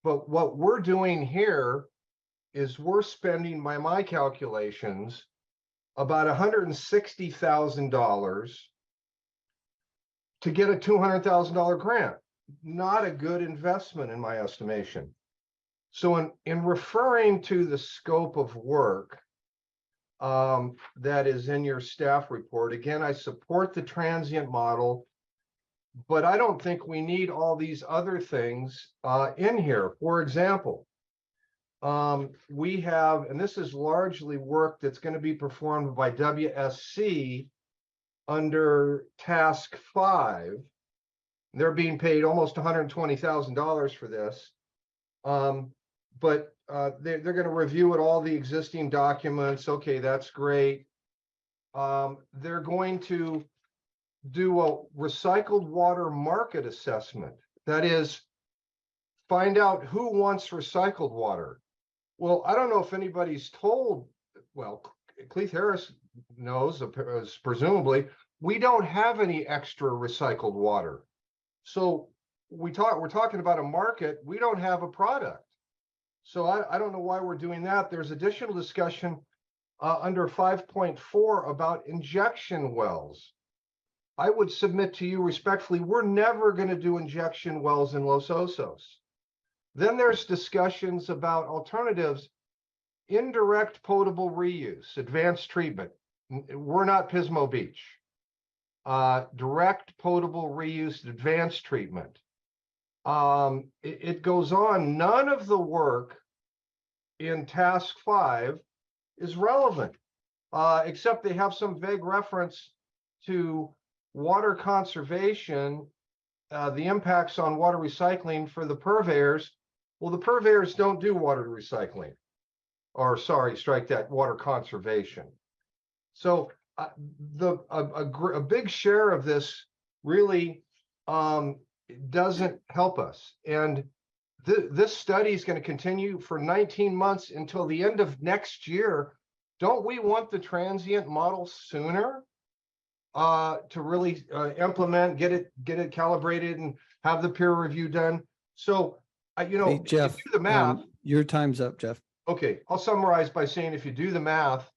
But what we're doing here is we're spending, by my calculations, about $160,000 to get a $200,000 grant. Not a good investment in my estimation. So in referring to the scope of work that is in your staff report, again, I support the transient model, but I don't think we need all these other things in here. For example, we have, and this is largely work that's going to be performed by WSC under task 5. They're being paid almost $120,000 for this. But they're going to review all the existing documents. Okay, that's great. They're going to do a recycled water market assessment. That is, find out who wants recycled water. Well, I don't know if anybody's told, well, Cleith Harris knows, presumably, we don't have any extra recycled water. So we're talking about a market, we don't have a product. So I don't know why we're doing that. There's additional discussion under 5.4 about injection wells. I would submit to you respectfully, we're never going to do injection wells in Los Osos. Then there's discussions about alternatives, indirect potable reuse, advanced treatment. We're not Pismo Beach. Direct potable reuse, advanced treatment. It goes on. None of the work in task 5 is relevant, except they have some vague reference to water conservation the impacts on water recycling for the purveyors. Well, the purveyors don't do water recycling, or sorry, strike that, water conservation. So a big share of this really doesn't help us. And this study is going to continue for 19 months until the end of next year. Don't we want the transient model sooner to really implement, get it calibrated and have the peer review done? So, you know, Hey, if Jeff, you do the math, your time's up, Jeff. okay, I'll summarize by saying if you do the math,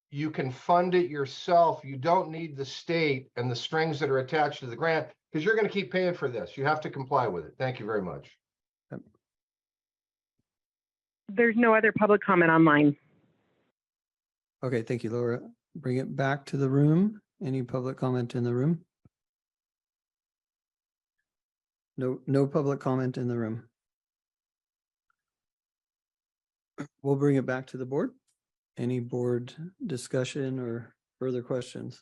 you can fund it yourself. You don't need the state and the strings that are attached to the grant because you're going to keep paying for this. You have to comply with it. Thank you very much. There's no other public comment online. Okay, thank you, Laura. Bring it back to the room. Any public comment in the room? No public comment in the room. We'll bring it back to the board. Any board discussion or further questions?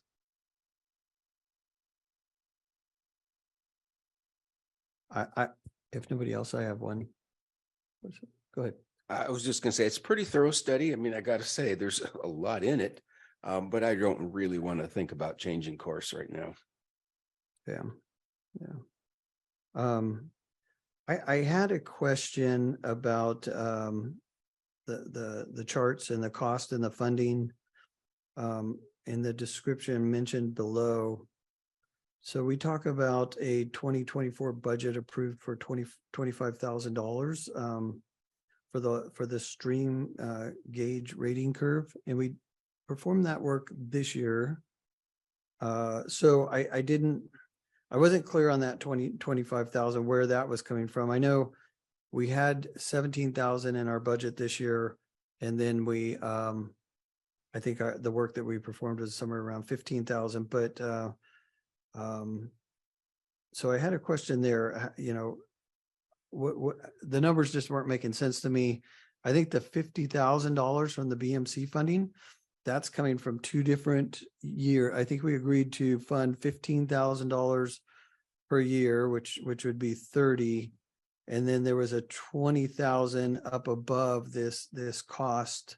If nobody else, I have one. Go ahead. I was just gonna say, it's a pretty thorough study. I mean, I gotta say, there's a lot in it. But I don't really want to think about changing course right now. Yeah. I had a question about the charts and the cost and the funding in the description mentioned below. So we talk about a 2024 budget approved for $25,000 for the stream gauge rating curve, and we performed that work this year. So I wasn't clear on that 25,000 where that was coming from. I know we had 17,000 in our budget this year, and then we I think the work that we performed was somewhere around 15,000. But so I had a question there. You know, what the numbers just weren't making sense to me. I think the $50,000 from the BMC funding, that's coming from two different years. I think we agreed to fund $15,000 per year, which would be 30. And then there was a 20,000 up above this cost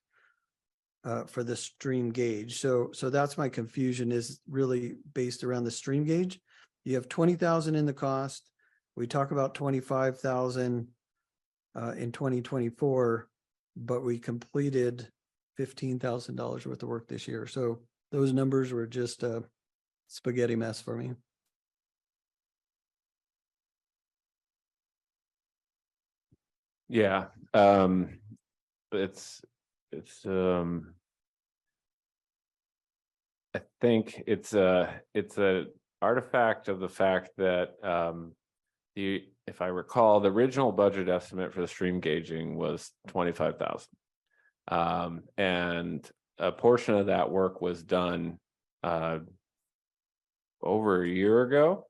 for the stream gauge. So that's my confusion, is really based around the stream gauge. You have 20,000 in the cost. We talk about 25,000 in 2024, but we completed $15,000 worth of work this year. So those numbers were just a spaghetti mess for me. Yeah. It's I think it's a artifact of the fact that if I recall, the original budget estimate for the stream gauging was 25,000. And a portion of that work was done over a year ago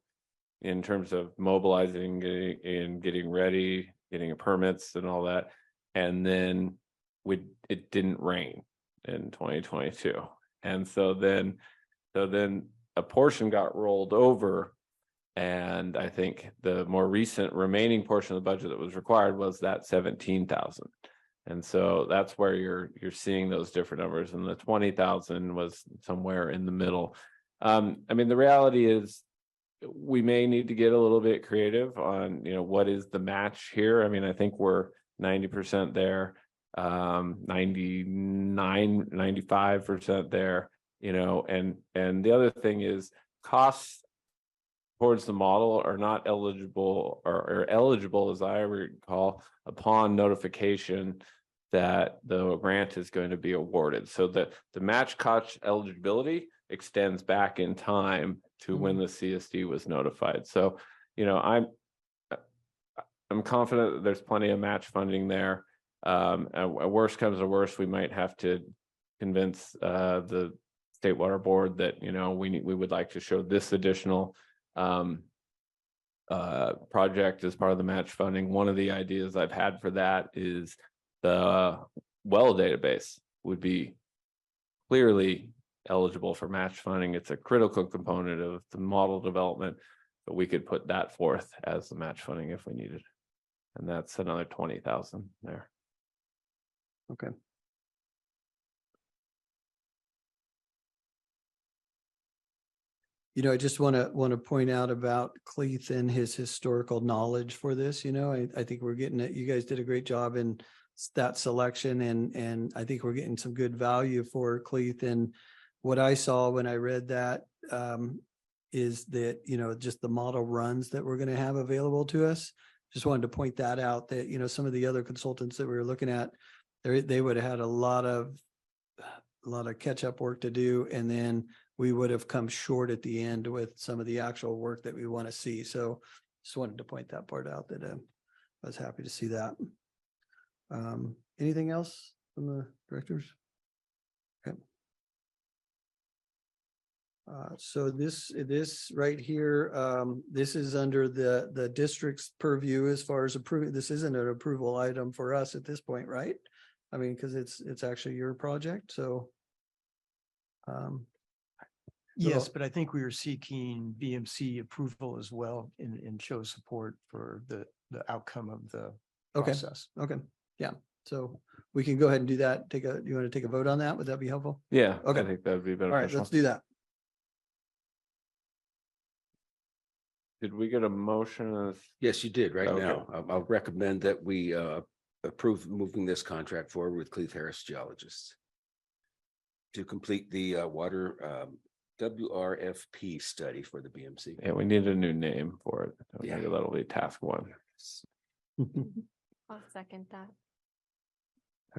in terms of mobilizing and getting ready, getting permits and all that. And then it didn't rain in 2022. And so then a portion got rolled over. And I think the more recent remaining portion of the budget that was required was that 17,000. And so that's where you're seeing those different numbers. And the 20,000 was somewhere in the middle. I mean, the reality is we may need to get a little bit creative on, what is the match here? I mean, I think we're 90% there, 95% there, and the other thing is costs towards the model are not eligible or eligible, as I recall, upon notification that the grant is going to be awarded. So that the match cost eligibility extends back in time to when the CSD was notified. So, I'm confident that there's plenty of match funding there. Worst comes to worst, we might have to convince the State Water Board that we would like to show this additional project as part of the match funding. One of the ideas I've had for that is the well database would be clearly eligible for match funding. It's a critical component of the model development But we could put that forth as the match funding if we needed. And that's another 20,000 there. Okay. You know, I just want to point out about Cleeth and his historical knowledge for this. You know, I think we're getting it. You guys did a great job in that selection, and I think we're getting some good value for Cleeth. And what I saw when I read that is that, you know, just the model runs that we're going to have available to us. Just wanted to point that out, that, you know, some of the other consultants that we were looking at, they would have had a lot of catch up work to do, and then we would have come short at the end with some of the actual work that we want to see. So just wanted to point that part out, that I was happy to see that. Anything else from the directors? Okay. So this right here, this is under the district's purview as far as approving. This isn't an approval item for us at this point, right? I mean, because it's actually your project, so. Yes, but I think we were seeking BMC approval as well and show support for the outcome of the Okay. process. Okay, yeah, so we can go ahead and do that. You want to take a vote on that? Would that be helpful? Yeah, Okay. I think that would be All beneficial. right, let's do that. Did we get a motion? Yes, you did right Okay. now. I'll recommend that we approve moving this contract forward with Cleeth Harris Geologists to complete the water WRFP study for the BMC. Yeah, we need a new name for it. Yeah. Maybe that'll be task 1. I'll second that.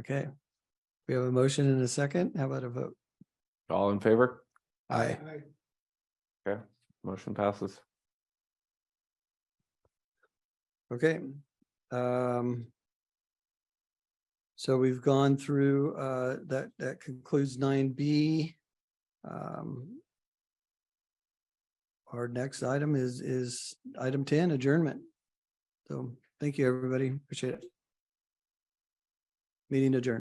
Okay, we have a motion and a second. How about a vote? All in favor? Aye. Okay, motion passes. Okay. So we've gone through that concludes 9B. Our next item is item 10, adjournment. So thank you, everybody. Appreciate it. Meeting adjourned.